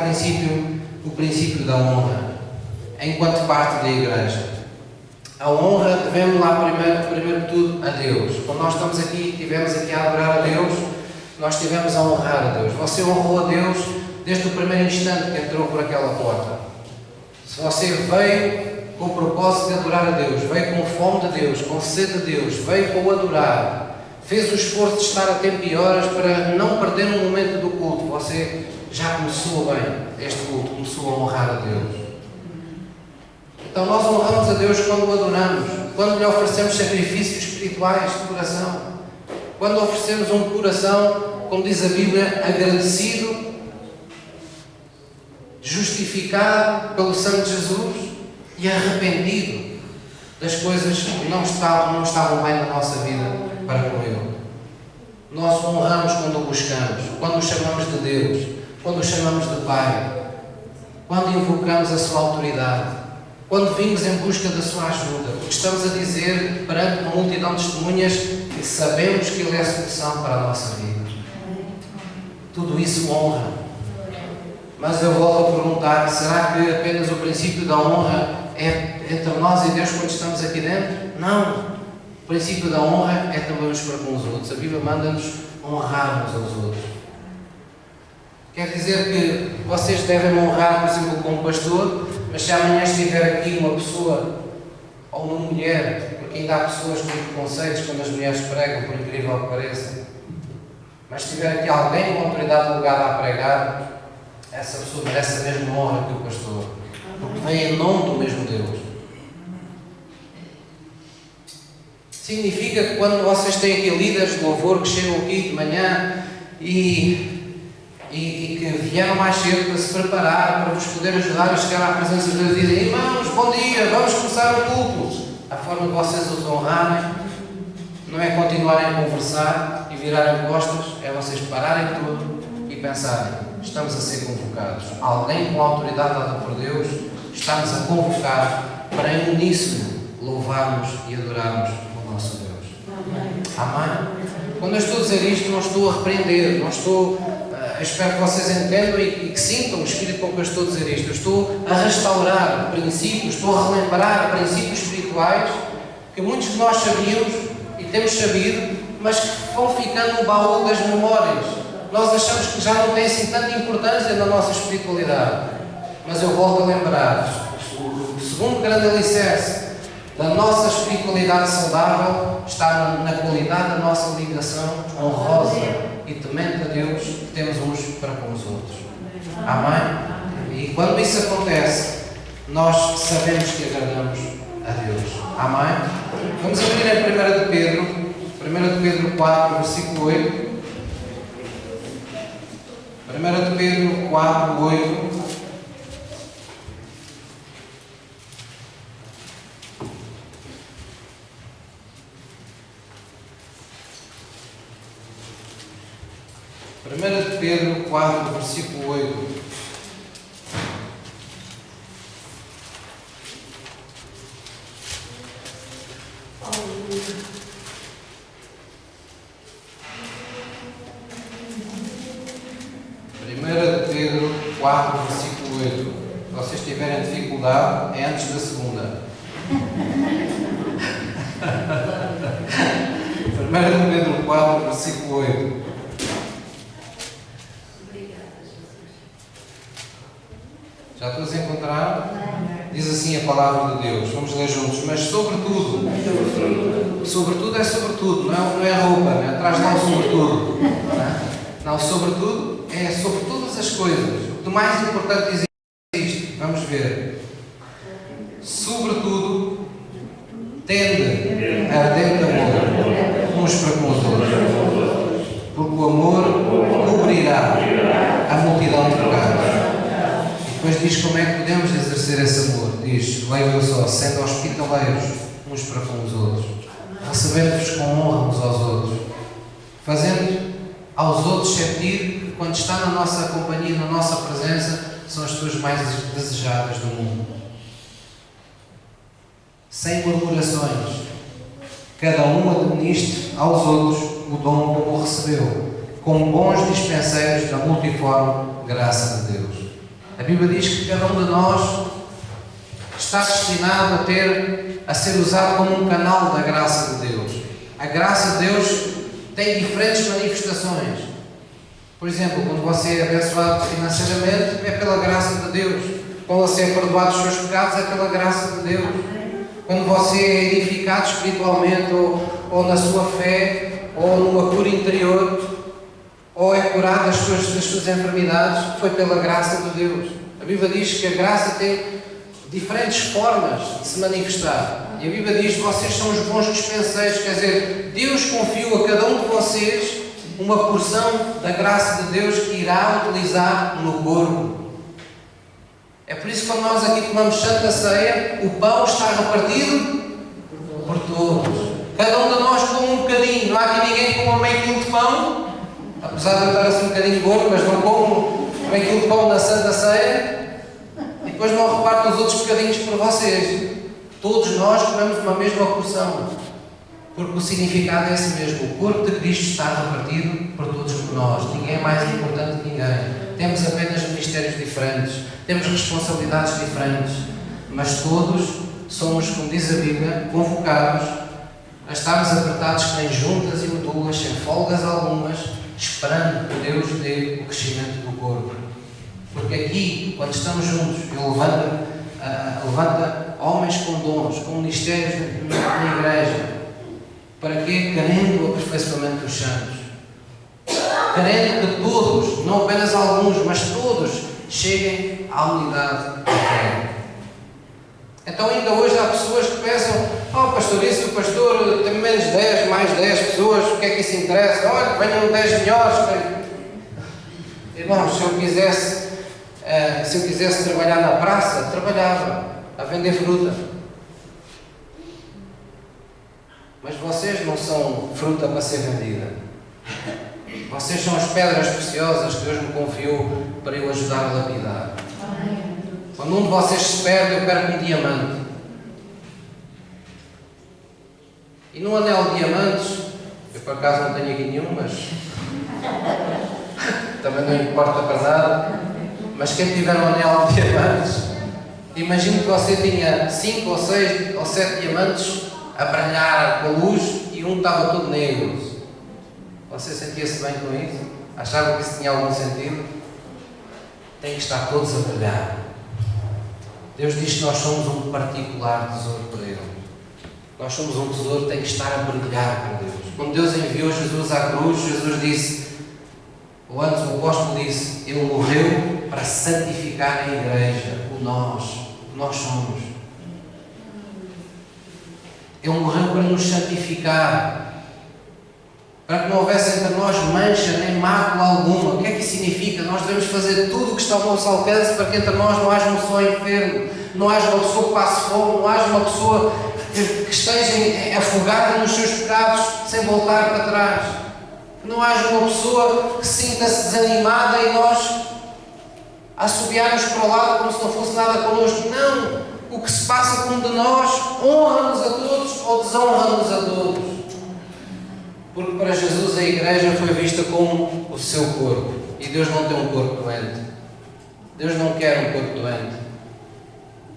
o princípio da honra, enquanto parte da igreja. A honra devemos lá primeiro de tudo a Deus. Quando nós estivemos aqui a adorar a Deus, nós estivemos a honrar a Deus. Você honrou a Deus desde o primeiro instante que entrou por aquela porta. Se você veio com o propósito de adorar a Deus, veio com fome de Deus, com sede de Deus, veio para o adorar, fez o esforço de estar a tempo e horas para não perder um momento do culto, você já começou bem este culto, começou a honrar a Deus. Então nós honramos a Deus quando o adoramos, quando lhe oferecemos sacrifícios espirituais de coração, quando oferecemos um coração, como diz a Bíblia, agradecido, justificado pelo sangue de Jesus e arrependido das coisas que não estavam bem na nossa vida para com Ele. Nós o honramos quando o buscamos, quando o chamamos de Deus, quando o chamamos de Pai, quando invocamos a sua autoridade, quando vimos em busca da sua ajuda, porque estamos a dizer perante uma multidão de testemunhas que sabemos que Ele é a solução para a nossa vida. Tudo isso honra. Mas eu volto a perguntar, será que apenas o princípio da honra é entre nós e Deus quando estamos aqui dentro? Não. O princípio da honra é também uns para com os outros. A Bíblia manda-nos honrar uns aos outros. Quer dizer que vocês devem honrar, por exemplo, como pastor, mas se amanhã estiver aqui uma pessoa ou uma mulher, porque ainda há pessoas com preconceitos quando as mulheres pregam, por incrível que pareça, mas se tiver aqui alguém com autoridade delegada a pregar, essa pessoa merece a mesma honra que o pastor, porque vem em nome do mesmo Deus. Significa que quando vocês têm aqui líderes de louvor que chegam aqui de manhã e que vieram mais cedo para se preparar, para vos poder ajudar a chegar à presença de Deus e dizem: irmãos, bom dia, vamos começar o culto. A forma de vocês os honrarem não é continuarem a conversar e virarem costas, é vocês pararem tudo e pensarem: estamos a ser convocados. Alguém com a autoridade dada por Deus está-nos a convocar para em uníssono louvarmos e adorarmos o nosso Deus. Amém? Quando eu estou a dizer isto, não estou a repreender, não estou... espero que vocês entendam e que sintam o espírito com que eu estou a dizer isto. Eu estou a restaurar princípios, estou a relembrar princípios espirituais que muitos de nós sabíamos e temos sabido, mas que vão ficando no baú das memórias. Nós achamos que já não tem assim tanta importância na nossa espiritualidade. Mas eu volto a lembrar-vos, o segundo grande alicerce da nossa espiritualidade saudável está na qualidade da nossa ligação honrosa e temente a Deus que temos uns para com os outros. Amém? E quando isso acontece, nós sabemos que agradamos a Deus. Amém? Vamos abrir em 1 de Pedro 4, versículo 8. 1 de Pedro 4, 8. Primeira de Pedro 4, versículo 8. Primeira de Pedro 4, versículo 8. Se vocês tiverem dificuldade, é antes da segunda. Primeira de Pedro 4, versículo 8. Já todos encontraram? Diz assim a palavra de Deus. Vamos ler juntos. Mas sobretudo é sobretudo, não é roupa, não é? Traz lá o sobretudo. Não, sobretudo é sobre todas as coisas. O mais importante existe. Vamos ver. Sobretudo, tende ardente amor uns para com os outros. Porque o amor cobrirá a multidão de pecados. Depois diz como é que podemos exercer esse amor. Diz, leio eu só, sendo hospitaleiros uns para com os outros, recebendo-vos com honra uns aos outros, fazendo aos outros sentir que quando está na nossa companhia, na nossa presença, são as pessoas mais desejadas do mundo. Sem murmurações, cada um administre aos outros o dom como o recebeu, como bons dispenseiros da multiforme graça de Deus. A Bíblia diz que cada um de nós está destinado a ser usado como um canal da graça de Deus. A graça de Deus tem diferentes manifestações. Por exemplo, quando você é abençoado financeiramente, é pela graça de Deus. Quando você é perdoado dos seus pecados, é pela graça de Deus. Quando você é edificado espiritualmente, ou na sua fé, ou numa cura interior, ou é curado das suas enfermidades, foi pela graça de Deus. A Bíblia diz que a graça tem diferentes formas de se manifestar. E a Bíblia diz que vocês são os bons dispenseiros, quer dizer, Deus confiou a cada um de vocês uma porção da graça de Deus que irá utilizar no corpo. É por isso que quando nós aqui tomamos Santa Ceia, o pão está repartido por todos. Cada um de nós come um bocadinho. Não há aqui ninguém que coma meio quilo de pão, apesar de eu estar assim um bocadinho gordo, mas não como meio quilo de pão na Santa Ceia e depois não reparto os outros bocadinhos por vocês. Todos nós comemos uma mesma porção, porque o significado é esse mesmo. O corpo de Cristo está repartido por todos nós. Ninguém é mais importante que ninguém. Temos apenas ministérios diferentes, temos responsabilidades diferentes, mas todos somos, como diz a Bíblia, convocados a estarmos apertados que nem juntas e medulas, sem folgas algumas, esperando que Deus dê o crescimento do corpo. Porque aqui, quando estamos juntos, Ele levanta homens com dons, com ministérios na igreja. Para quê? Querendo o aperfeiçoamento dos santos. Querendo que todos, não apenas alguns, mas todos, cheguem à unidade da fé. Então ainda hoje há pessoas que pensam: oh pastor, isso o pastor tem menos 10, mais 10 pessoas, o que é que isso interessa? Olha, venham 10 melhores. Irmãos, se eu quisesse trabalhar na praça, trabalhava a vender fruta. Mas vocês não são fruta para ser vendida. Vocês são as pedras preciosas que Deus me confiou para eu ajudar a lapidar. Quando um de vocês se perde, eu perco um diamante. E no anel de diamantes, eu por acaso não tenho aqui nenhum, mas também não importa para nada. Mas quem tiver um anel de diamantes, imagine que você tinha 5 ou 6 ou 7 diamantes a brilhar com a luz e um estava todo negro. Você sentia-se bem com isso? Achava que isso tinha algum sentido? Tem que estar todos a brilhar. Deus diz que nós somos um particular tesouro para Ele. Nós somos um tesouro que tem que estar a brilhar para Deus. Quando Deus enviou Jesus à cruz, Jesus disse, ou antes o apóstolo disse, Ele morreu para santificar a igreja, o que nós somos. Ele morreu para nos santificar, para que não houvesse entre nós mancha nem mácula alguma. O que é que isso significa? Nós devemos fazer tudo o que está ao nosso alcance para que entre nós não haja uma pessoa enferma, não haja uma pessoa que passe fome, não haja uma pessoa que esteja afogada nos seus pecados sem voltar para trás. Não haja uma pessoa que sinta-se desanimada e nós assobiarmos para o lado como se não fosse nada connosco. Não! O que se passa com um de nós honra-nos a todos ou desonra-nos a todos. Porque para Jesus a igreja foi vista como o seu corpo. E Deus não tem um corpo doente. Deus não quer um corpo doente.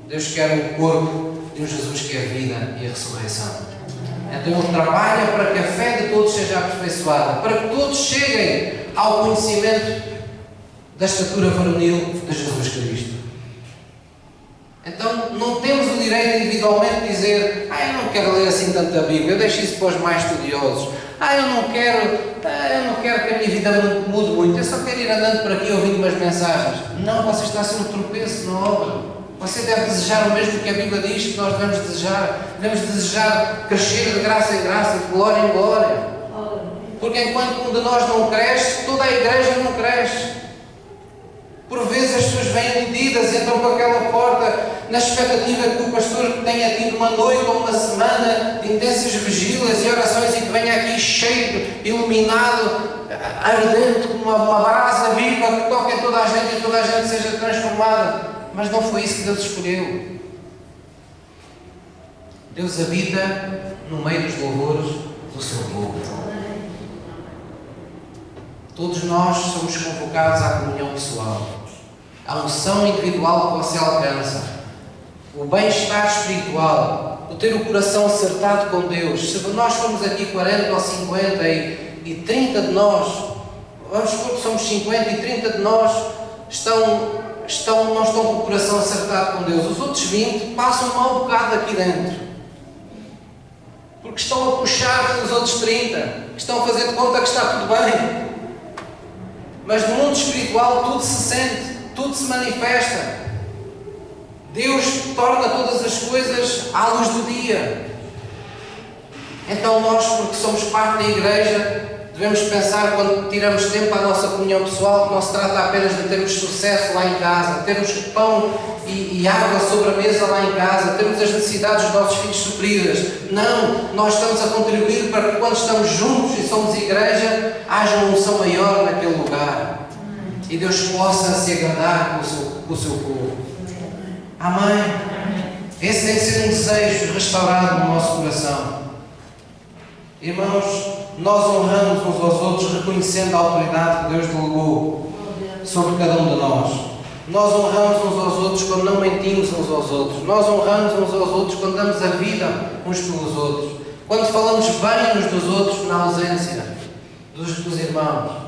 Deus quer um corpo de um Jesus que é a vida e a ressurreição. Então Ele trabalha para que a fé de todos seja aperfeiçoada, para que todos cheguem ao conhecimento da estatura varonil de Jesus Cristo. Então não temos o direito individualmente de dizer: eu não quero ler assim tanta Bíblia, eu deixo isso para os mais estudiosos. Eu não quero que a minha vida mude muito, eu só quero ir andando por aqui ouvindo umas mensagens. Não, você está a ser um tropeço na obra. Você deve desejar o mesmo que a Bíblia diz que nós devemos desejar. Devemos desejar crescer de graça em graça, de glória em glória. Porque enquanto um de nós não cresce, toda a igreja não cresce. Por vezes as pessoas vêm iludidas, entram por aquela porta na expectativa que o pastor tenha tido uma noite ou uma semana de intensas vigílias e orações e que venha aqui cheio, iluminado, ardente, como uma brasa viva que toque em toda a gente e toda a gente seja transformada. Mas não foi isso que Deus escolheu. Deus habita no meio dos louvores do seu povo. Todos nós somos convocados à comunhão pessoal, à unção individual que você alcança, o bem-estar espiritual, o ter o coração acertado com Deus. Se nós formos aqui 40 ou 50 e 30 de nós, vamos supor que somos 50 e 30 de nós não estão com o coração acertado com Deus. Os outros 20 passam um mau bocado aqui dentro. Porque estão a puxar os outros 30, que estão a fazer de conta que está tudo bem. Mas no mundo espiritual tudo se sente, tudo se manifesta. Deus torna todas as coisas à luz do dia. Então nós, porque somos parte da igreja, devemos pensar, quando tiramos tempo à nossa comunhão pessoal, que não se trata apenas de termos sucesso lá em casa, termos pão e água sobre a mesa lá em casa, termos as necessidades dos nossos filhos supridas. Não, nós estamos a contribuir para que quando estamos juntos e somos igreja, haja uma unção maior naquele lugar. E Deus possa se agradar com o seu povo. Amém? Esse tem que ser um desejo restaurado no nosso coração. Irmãos, nós honramos uns aos outros reconhecendo a autoridade que Deus delegou sobre cada um de nós. Nós honramos uns aos outros quando não mentimos uns aos outros. Nós honramos uns aos outros quando damos a vida uns pelos outros. quando falamos bem uns dos outros na ausência dos irmãos.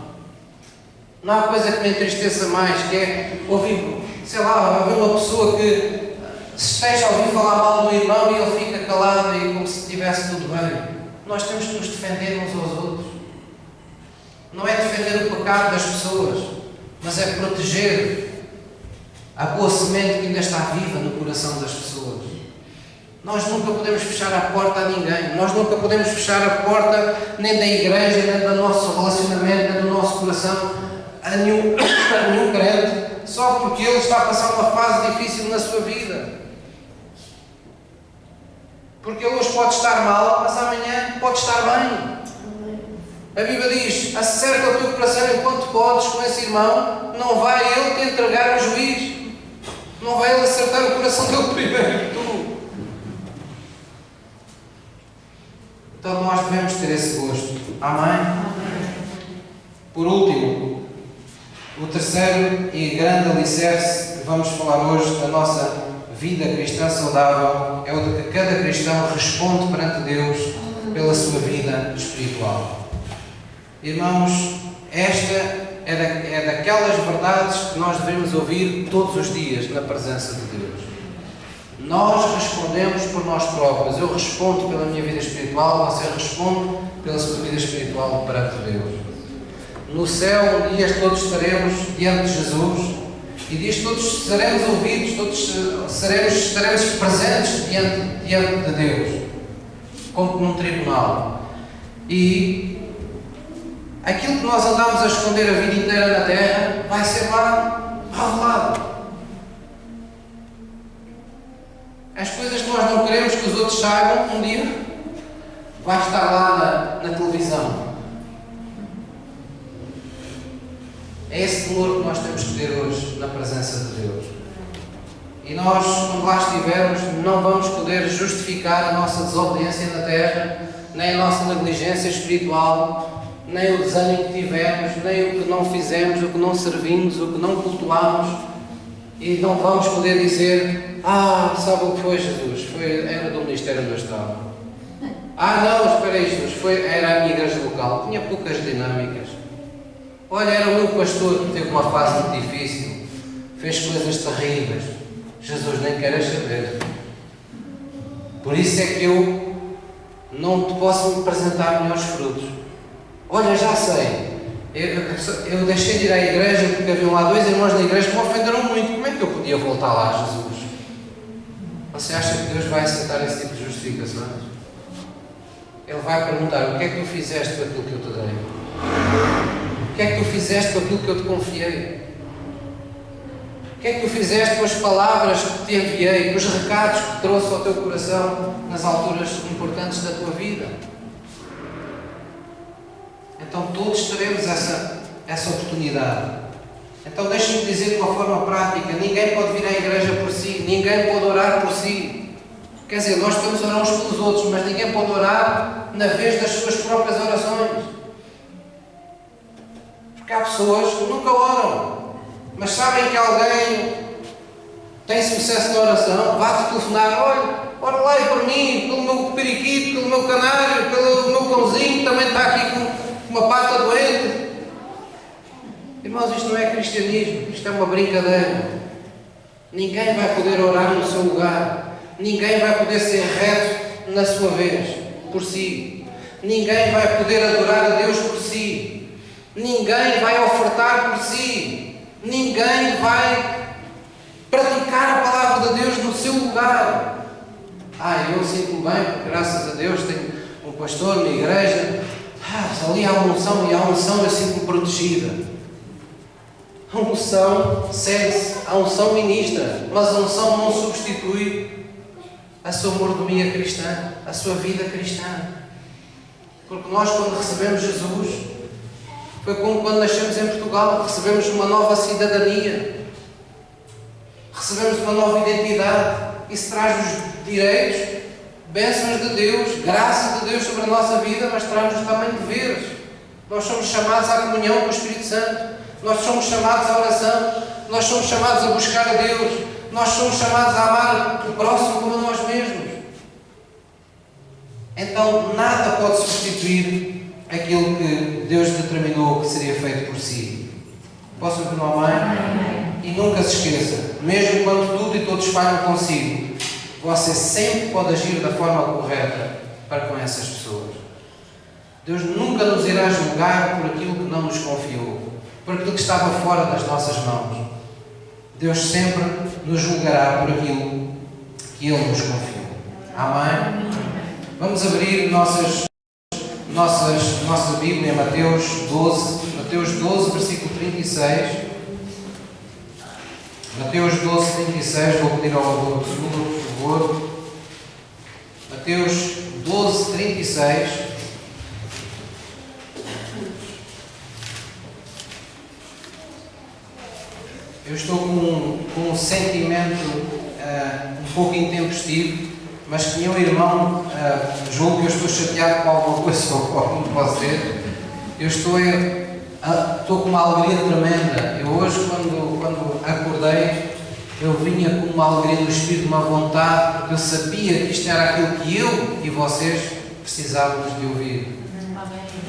Não há coisa que me entristeça mais, que é ouvir, sei lá, ouvir uma pessoa que se esteja a ouvir falar mal do irmão e ele fica calado e como se estivesse tudo bem. Nós temos que nos defender uns aos outros. Não é defender o pecado das pessoas, mas é proteger a boa semente que ainda está viva no coração das pessoas. Nós nunca podemos fechar a porta a ninguém. Nós nunca podemos fechar a porta nem da igreja, nem do nosso relacionamento, nem do nosso coração a nenhum crente, só porque ele está a passar uma fase difícil na sua vida. Porque ele hoje pode estar mal, mas amanhã pode estar bem. A Bíblia diz, acerta o teu coração enquanto podes com esse irmão, não vai ele te entregar ao juiz. Não vai ele acertar o coração dele primeiro que tu. Então nós devemos ter esse gosto. Amém? Por último, o terceiro e grande alicerce que vamos falar hoje da nossa vida cristã saudável é o de que cada cristão responde perante Deus pela sua vida espiritual. Irmãos, esta é daquelas verdades que nós devemos ouvir todos os dias na presença de Deus. Nós respondemos por nós próprios. Eu respondo pela minha vida espiritual, você responde pela sua vida espiritual perante Deus. No céu, um dia todos estaremos diante de Jesus e diz todos seremos ouvidos, todos estaremos presentes diante de Deus, como num tribunal. E aquilo que nós andamos a esconder a vida inteira na terra vai ser lá revelado. As coisas que nós não queremos que os outros saibam, um dia vai estar lá na televisão. É esse temor que nós temos que ter hoje na presença de Deus. E nós, quando lá estivermos, não vamos poder justificar a nossa desobediência na terra, nem a nossa negligência espiritual, nem o desânimo que tivemos, nem o que não fizemos, o que não servimos, o que não cultuámos. E não vamos poder dizer, sabe o que foi, Jesus? Era do Ministério onde eu estava. Não, espera aí, Jesus, era a minha igreja local, tinha poucas dinâmicas. Olha, era o meu pastor que teve uma fase muito difícil, fez coisas terríveis. Jesus, nem queres saber. Por isso é que eu não te posso apresentar melhores frutos. Olha, já sei, eu deixei de ir à igreja porque haviam lá 2 irmãos da igreja que me ofenderam muito. Como é que eu podia voltar lá, Jesus? Você acha que Deus vai aceitar esse tipo de justificações? Ele vai perguntar, o que é que tu fizeste com aquilo que eu te dei? O que é que tu fizeste com aquilo que eu te confiei? O que é que tu fizeste com as palavras que te enviei, com os recados que trouxe ao teu coração nas alturas importantes da tua vida? Então todos teremos essa oportunidade. Então deixem-me dizer de uma forma prática, ninguém pode vir à igreja por si, ninguém pode orar por si. Quer dizer, nós podemos orar uns pelos outros, mas ninguém pode orar na vez das suas próprias orações. Porque há pessoas que nunca oram, mas sabem que alguém tem sucesso na oração, vai-te telefonar, olha, ora lá e por mim, pelo meu periquito, pelo meu canário, pelo meu cãozinho, que também está aqui com uma pata doente. Irmãos, isto não é cristianismo, isto é uma brincadeira. Ninguém vai poder orar no seu lugar, ninguém vai poder ser reto na sua vez, por si. Ninguém vai poder adorar a Deus por si. Ninguém vai ofertar por si. Ninguém vai praticar a palavra de Deus no seu lugar. Eu sinto-me bem, porque graças a Deus tenho um pastor na igreja. Ali há uma unção, e há unção eu sinto-me protegida. A unção segue-se, a unção ministra, mas a unção não substitui a sua mordomia cristã, a sua vida cristã. Porque nós, quando recebemos Jesus, foi como quando nascemos em Portugal, recebemos uma nova cidadania, recebemos uma nova identidade. Isso traz os direitos, bênçãos de Deus, graça de Deus sobre a nossa vida, mas traz-nos também deveres. Nós somos chamados à comunhão com o Espírito Santo, nós somos chamados à oração, nós somos chamados a buscar a Deus, nós somos chamados a amar o próximo como a nós mesmos. então nada pode substituir aquilo que Deus determinou que seria feito por si. Posso ouvir um amém? E nunca se esqueça, mesmo quando tudo e todos falham consigo, você sempre pode agir da forma correta para com essas pessoas. Deus nunca nos irá julgar por aquilo que não nos confiou, por aquilo que estava fora das nossas mãos. Deus sempre nos julgará por aquilo que Ele nos confiou. Amém? Vamos abrir nossa Bíblia em Mateus 12, versículo 36. Mateus 12, 36, vou pedir ao autor de seguro, por favor. Mateus 12, 36. Eu estou com um sentimento um pouco intempestivo, mas que meu irmão julgo que eu estou chateado com alguma coisa, ou não posso dizer. Eu estou com uma alegria tremenda. Eu hoje, quando acordei, eu vinha com uma alegria no espírito, uma vontade, porque eu sabia que isto era aquilo que eu e vocês precisávamos de ouvir.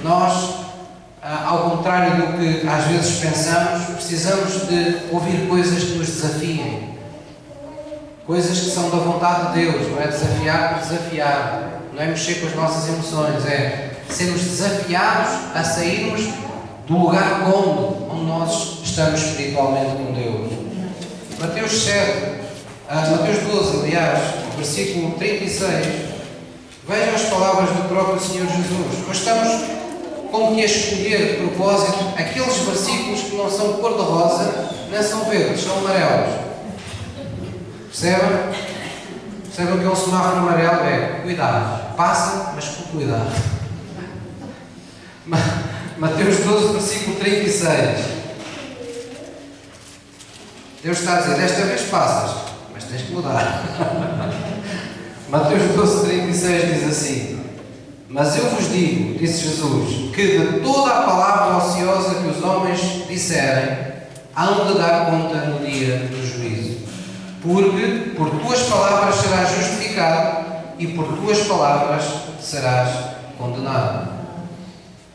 Nós, ao contrário do que às vezes pensamos, precisamos de ouvir coisas que nos desafiem. Coisas que são da vontade de Deus, não é desafiar por desafiar, não é mexer com as nossas emoções, é sermos desafiados a sairmos do lugar cômodo onde nós estamos espiritualmente com Deus. Mateus 12, aliás, versículo 36, vejam as palavras do próprio Senhor Jesus. Nós estamos como que a escolher de propósito aqueles versículos que não são cor-de-rosa, nem são verdes, são amarelos. Percebem? Percebem o que é um semáforo amarelo? É cuidado, passa, mas com cuidado. Mateus 12, versículo 36. Deus está a dizer, desta vez passas, mas tens que mudar. Mateus 12, 36 diz assim: mas eu vos digo, disse Jesus, que de toda a palavra ociosa que os homens disserem, hão de dar conta no dia do juízo. Porque por tuas palavras serás justificado e por tuas palavras serás condenado.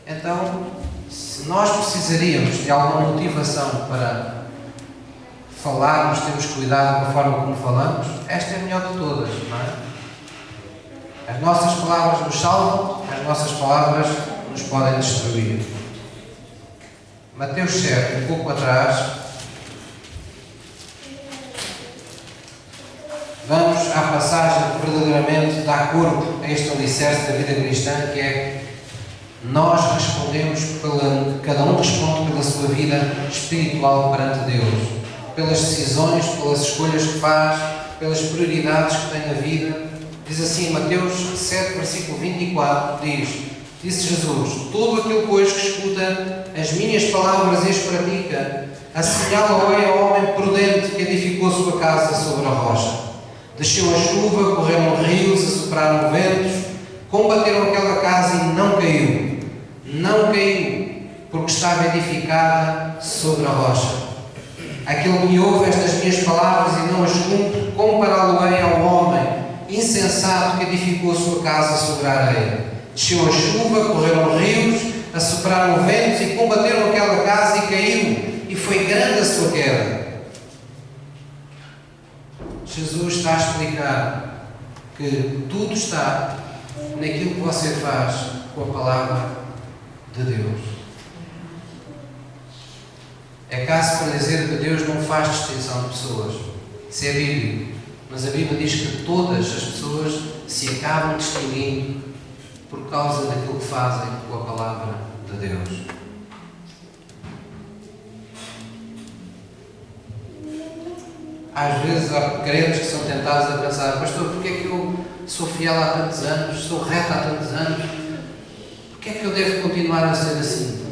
Então, se nós precisaríamos de alguma motivação para falarmos, temos cuidado com a forma como falamos, esta é a melhor de todas, não é? As nossas palavras nos salvam, as nossas palavras nos podem destruir. Mateus 7, um pouco atrás, vamos à passagem que verdadeiramente dá corpo a este alicerce da vida cristã, que é nós respondemos cada um responde pela sua vida espiritual perante Deus, pelas decisões, pelas escolhas que faz, pelas prioridades que tem na vida. Diz assim, Mateus 7, versículo 24, disse Jesus, todo aquele, pois, que escuta as minhas palavras e as pratica, assemelhá-lo-ei ao homem prudente que edificou sua casa sobre a rocha. Desceu a chuva, correram rios, assopraram ventos, combateram aquela casa e não caiu. Não caiu, porque estava edificada sobre a rocha. Aquele que ouve estas minhas palavras e não as cumpre, compará-lo-ei ao homem insensato que edificou a sua casa sobre a areia. Desceu a chuva, correram rios, assopraram ventos e combateram aquela casa e caiu, e foi grande a sua queda. Jesus está a explicar que tudo está naquilo que você faz com a palavra de Deus. É caso para dizer que Deus não faz distinção de pessoas. Isso é bíblico. Mas a Bíblia diz que todas as pessoas se acabam distinguindo por causa daquilo que fazem com a palavra de Deus. Às vezes há crentes que são tentados a pensar, pastor, porque é que eu sou fiel há tantos anos, sou reto há tantos anos, porque é que eu devo continuar a ser assim?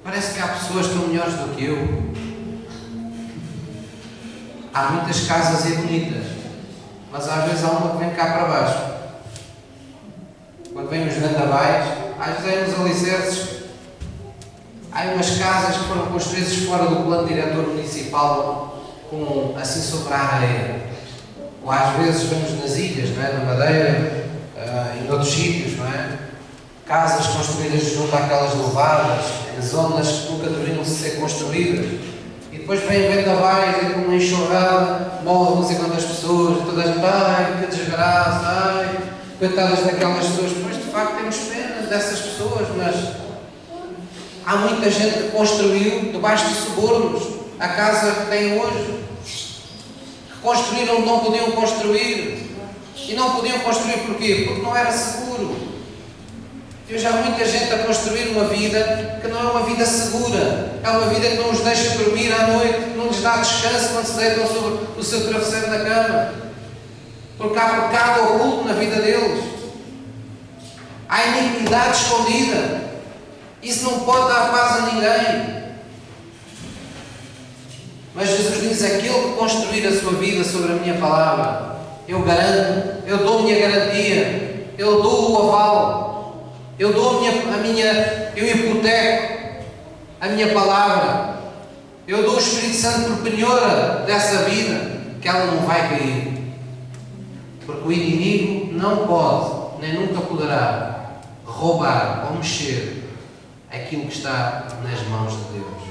Parece que há pessoas que estão melhores do que eu. Há muitas casas e bonitas, mas às vezes há uma que vem cá para baixo. Quando vêm os vendavais, às vezes há uns alicerces. Há umas casas que foram construídas fora do plano diretor municipal, assim sobre a areia. ou às vezes vemos nas ilhas, não é? Na Madeira, e noutros sítios, não é? Casas construídas junto àquelas levadas, em zonas que nunca deveriam ser construídas. E depois vem vendavais e com uma enxurrada, morre não sei quantas pessoas, e toda a gente, ai, que desgraça, ai, coitadas daquelas pessoas. Pois de facto temos pena dessas pessoas, mas há muita gente que construiu debaixo de subornos a casa que têm hoje. Que construíram onde não podiam construir. E não podiam construir porquê? Porque não era seguro. E hoje há muita gente a construir uma vida que não é uma vida segura. É uma vida que não os deixa dormir à noite, que não lhes dá descanso quando se deitam sobre o seu travesseiro na cama. Porque há pecado oculto na vida deles. Há iniquidade escondida. Isso não pode dar paz a ninguém. Mas Jesus diz, aquele que construir a sua vida sobre a minha palavra, eu garanto, eu dou a minha garantia, eu dou o aval. Eu dou eu hipoteco a minha palavra. Eu dou o Espírito Santo por penhora dessa vida, que ela não vai cair. Porque o inimigo não pode, nem nunca poderá, roubar ou mexer aquilo que está nas mãos de Deus.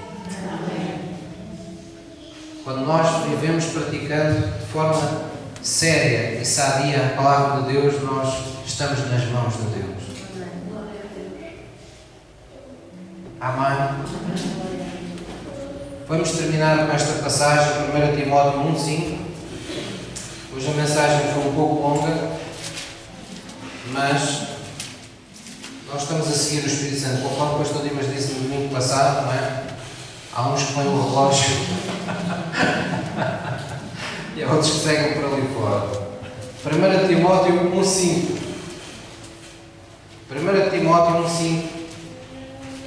Quando nós vivemos praticando de forma séria e sadia a palavra de Deus, nós estamos nas mãos de Deus. Amém? Vamos terminar com esta passagem, 1 Timóteo 1,5. Hoje a mensagem foi um pouco longa, mas nós estamos a seguir o Espírito Santo. Conforme o pastor Dimas disse no domingo passado, não é? Há uns que põem o relógio e há outros que seguem por ali fora. 1 Timóteo 1,5. 1 Timóteo 1,5.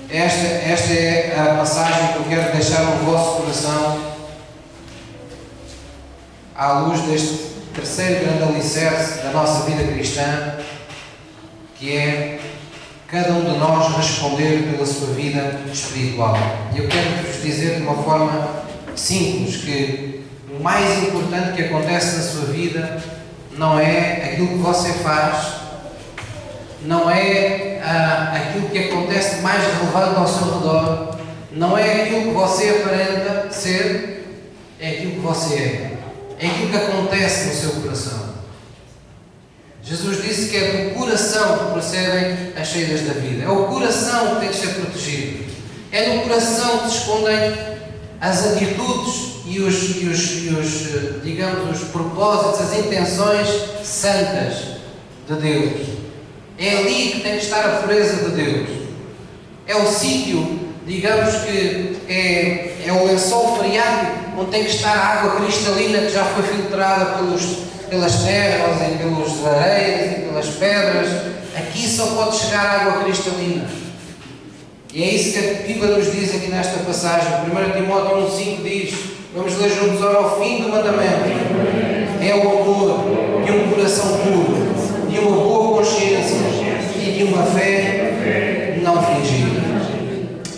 Esta é a passagem que eu quero deixar no vosso coração à luz deste terceiro grande alicerce da nossa vida cristã, que é cada um de nós responder pela sua vida espiritual. E eu quero vos dizer de uma forma simples que o mais importante que acontece na sua vida não é aquilo que você faz, não é aquilo que acontece de mais relevante ao seu redor, não é aquilo que você aparenta ser, é aquilo que você é. É aquilo que acontece no seu coração. Jesus disse que é do coração que procedem as saídas da vida. É o coração que tem de ser protegido. É no coração que se escondem as atitudes e digamos, os propósitos, as intenções santas de Deus. É ali que tem de estar a pureza de Deus. É o sítio, digamos que é o lençol freático onde tem que estar a água cristalina que já foi filtrada pelas terras e pelas areias e pelas pedras. Aqui só pode chegar água cristalina. E é isso que a Bíblia nos diz aqui nesta passagem. 1 Timóteo 1,5 diz, vamos ler juntos, ora, ao fim do mandamento é o amor de um coração puro, de uma boa consciência e de uma fé não fingida.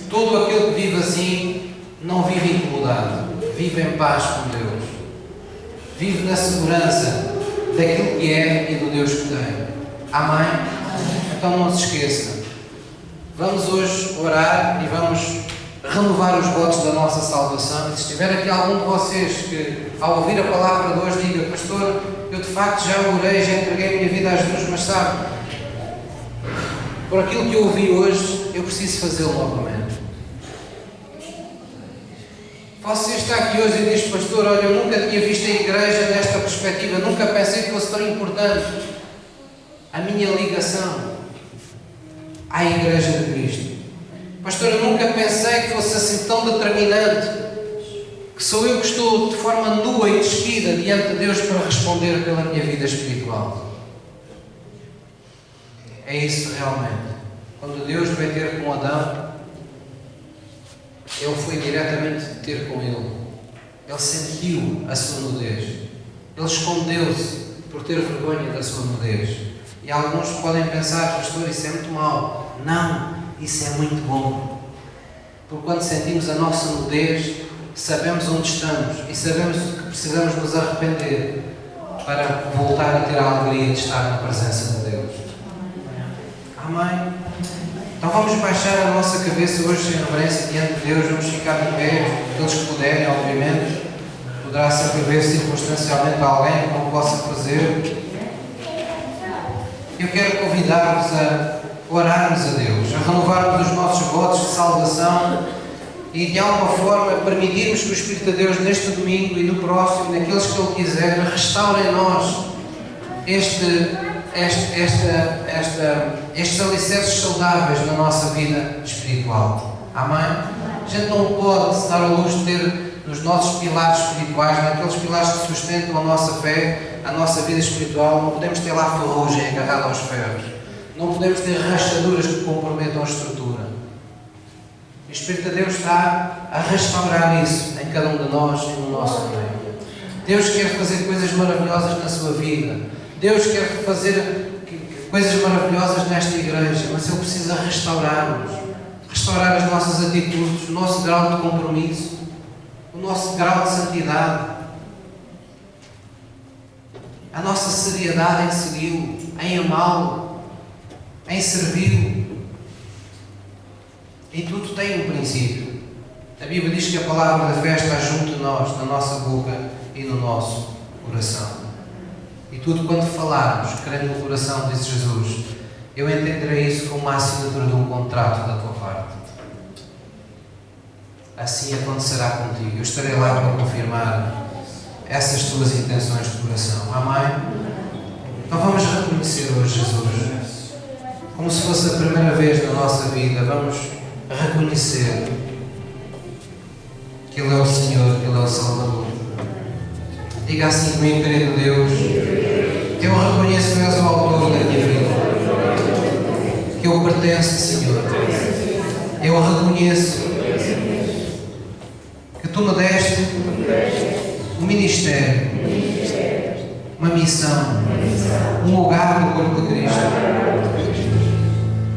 Todo aquele que vive assim não vive incomodado, vive em paz com Deus, vive na segurança daquilo que é e do Deus que tem. Amém? Então não se esqueça, vamos hoje orar e vamos renovar os votos da nossa salvação. E se estiver aqui algum de vocês que ao ouvir a palavra de hoje diga, pastor, eu de facto já orei, já entreguei a minha vida a Jesus, mas sabe, por aquilo que eu ouvi hoje, eu preciso fazê-lo novamente. Você está aqui hoje e diz, pastor, olha, eu nunca tinha visto a igreja nesta perspectiva, nunca pensei que fosse tão importante a minha ligação à Igreja de Cristo. Pastor, eu nunca pensei que fosse assim tão determinante, que sou eu que estou de forma nua e despida diante de Deus para responder pela minha vida espiritual. É isso realmente. Quando Deus veio ter com Adão, Ele foi diretamente ter com ele. Ele sentiu a sua nudez. Ele escondeu-se por ter vergonha da sua nudez. E alguns podem pensar, pastor, isso é muito mau. Não, isso é muito bom. Porque quando sentimos a nossa nudez, sabemos onde estamos e sabemos que precisamos nos arrepender. para voltar a ter a alegria de estar na presença de Deus. Amém? Então vamos baixar a nossa cabeça hoje em reverência diante de Deus, vamos ficar de pé, aqueles que puderem, obviamente. Poderá sempre haver circunstancialmente alguém que não possa fazer. Eu quero convidar-vos a orarmos a Deus, a renovarmos os nossos votos de salvação e de alguma forma permitirmos que o Espírito de Deus neste domingo e no próximo, naqueles que Ele quiser, restaure em nós estes alicerces saudáveis na nossa vida espiritual. Amém? A gente não pode se dar ao luxo de ter nos nossos pilares espirituais, naqueles pilares que sustentam a nossa fé, a nossa vida espiritual, não podemos ter lá ferrugem agarrada aos ferros. Não podemos ter rachaduras que comprometam a estrutura. O Espírito de Deus está a restaurar isso em cada um de nós e no nosso meio. Deus quer fazer coisas maravilhosas na sua vida. Deus quer fazer coisas maravilhosas nesta igreja, mas Ele precisa restaurar-nos. Restaurar as nossas atitudes, o nosso grau de compromisso, o nosso grau de santidade, a nossa seriedade em segui-lo, em amá-lo, em servi-lo. E tudo tem um princípio. A Bíblia diz que a palavra da fé está junto de nós, na nossa boca e no nosso coração. E tudo quando falarmos, crendo no coração, disse Jesus, eu entenderei isso como uma assinatura de um contrato da tua parte. Assim acontecerá contigo. Eu estarei lá para confirmar essas tuas intenções de coração. Amém? Então vamos reconhecer hoje Jesus. Como se fosse a primeira vez na nossa vida, vamos reconhecer que Ele é o Senhor, que Ele é o Salvador. Diga assim comigo, querido Deus, eu reconheço que Tu és o autor da minha vida, que eu pertenço, Senhor. Eu reconheço que Tu me deste um ministério, uma missão, um lugar no corpo de Cristo.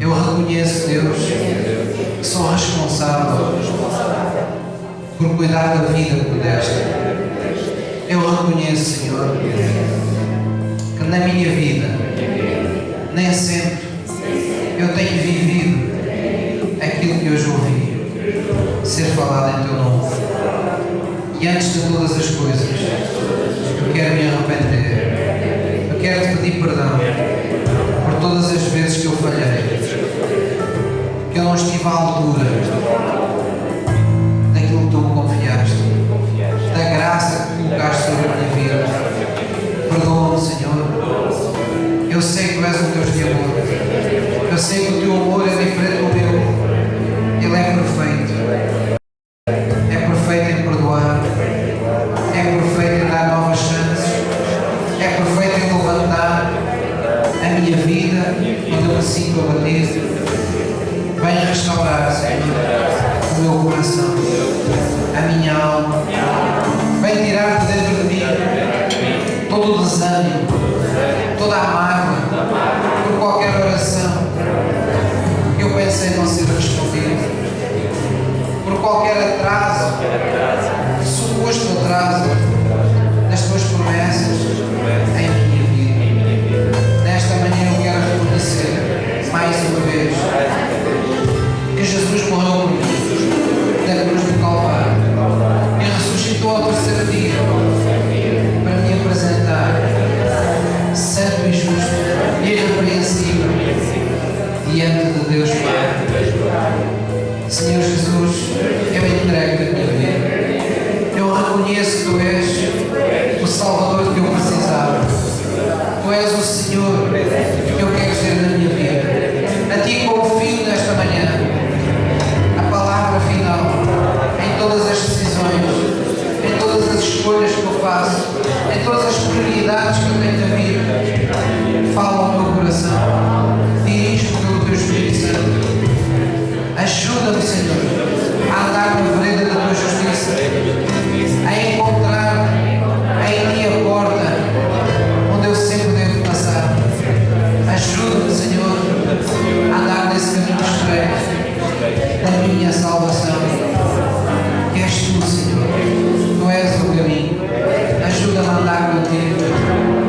Eu reconheço, Deus, que sou responsável por cuidar da vida que me deste. Eu reconheço, Senhor, que na minha vida, nem sempre, eu tenho vivido aquilo que hoje ouvi ser falado em Teu nome. E antes de todas as coisas, eu quero me arrepender. Eu quero Te pedir perdão por todas as vezes que eu falhei, que eu não estive à altura daquilo que Tu me confiaste, da graça que colocaste sobre a minha vida. Perdoa-me, Senhor. Eu sei que Tu és um Deus de amor. Eu sei que o Teu amor é diferente do meu. Ele é perfeito. É perfeito em perdoar. É perfeito em dar novas chances. É perfeito em levantar a minha vida quando eu me sinto abatido. Venha restaurar, Senhor, o meu coração, a minha alma. Vem tirar de dentro de mim todo o desânimo, toda a mágoa, por qualquer oração que eu pensei não ser respondida, por qualquer atraso, suposto atraso das Tuas promessas em minha vida. Nesta manhã eu quero reconhecer mais uma vez que Jesus morreu por mim na cruz do Calvário e ressuscitou ao terceiro dia para me apresentar santo e justo e irrepreensível diante de Deus Pai. Senhor Jesus, eu entrego a minha vida. Eu reconheço que Tu és o Salvador que eu precisava. Tu és o Senhor que eu quero ser na minha vida. A Ti confio nesta manhã. A palavra final em todas as decisões, em todas as escolhas que eu faço, em todas as prioridades que eu tenho na vida. Fala ao meu coração. Dirige-me pelo Teu Espírito Santo. Ajuda-me, Senhor, a andar na vereda da Tua justiça, a encontrar em Ti a porta onde eu sempre devo passar. Ajuda-me, Senhor, a andar nesse caminho estreito da minha salvação, que és Tu, Senhor. Tu és o caminho. Ajuda-me a andar contigo.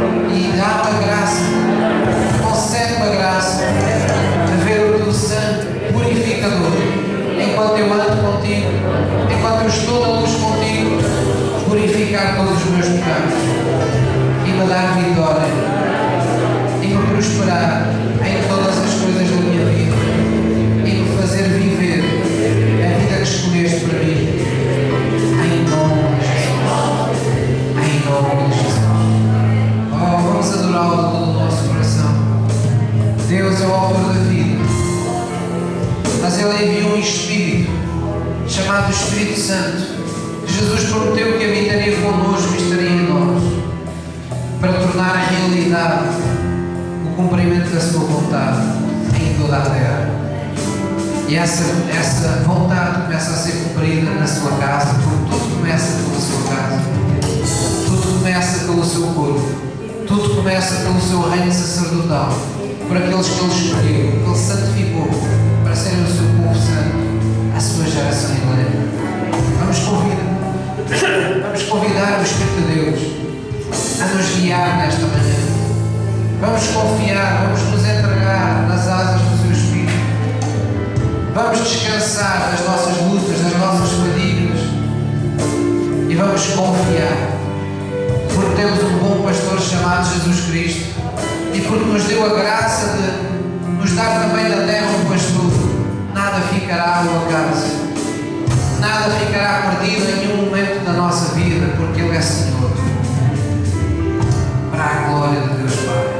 Espírito Santo. Jesus prometeu que habitaria connosco e estaria em nós, para tornar a realidade o cumprimento da sua vontade em toda a terra. E essa vontade começa a ser cumprida na sua casa, porque tudo começa pela sua casa, tudo começa pelo seu corpo, tudo começa pelo seu reino sacerdotal, por aqueles que Ele escolheu, que Ele santificou para serem o seu povo santo, a sua geração eleita. Vamos convidar o Espírito de Deus a nos guiar nesta manhã. Vamos confiar, vamos nos entregar nas asas do seu Espírito. Vamos descansar das nossas lutas, das nossas fadigas, e vamos confiar, porque temos um bom pastor chamado Jesus Cristo, e porque nos deu a graça de nos dar também da terra um pastor. Nada ficará ao acaso, nada ficará perdido em nenhum momento da nossa vida, porque Ele é Senhor, para a glória de Deus Pai.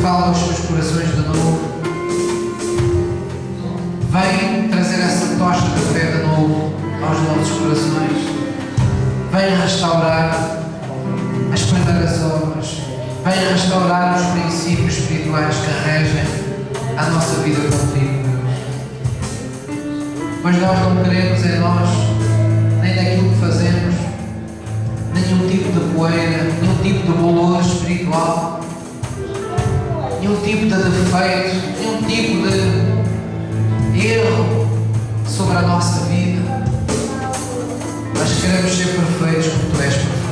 Fala aos seus corações de novo. tocha de fé de novo aos nossos corações. Venha restaurar as primeiras obras. Venha restaurar os princípios espirituais que regem a nossa vida contigo, Deus. Mas nós não queremos em nós, nem naquilo que fazemos, nenhum tipo de poeira, nenhum tipo de bolor espiritual, nenhum tipo de defeito, nenhum tipo de erro sobre a nossa vida. Mas queremos ser perfeitos como Tu és perfeito.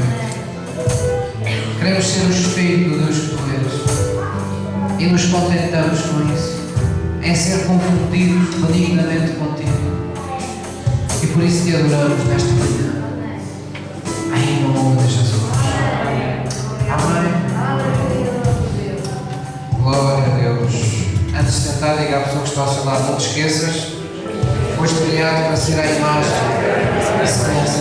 Queremos ser o espelho do Deus que Tu és. E nos contentamos com isso, em ser confundidos benignamente contigo. E por isso Te adoramos nesta manhã. Em nome de Jesus. Amém. Glória a Deus. Antes de tentar, diga à pessoa que está ao seu lado, não te esqueças, foste criado para ser a imagem e semelhança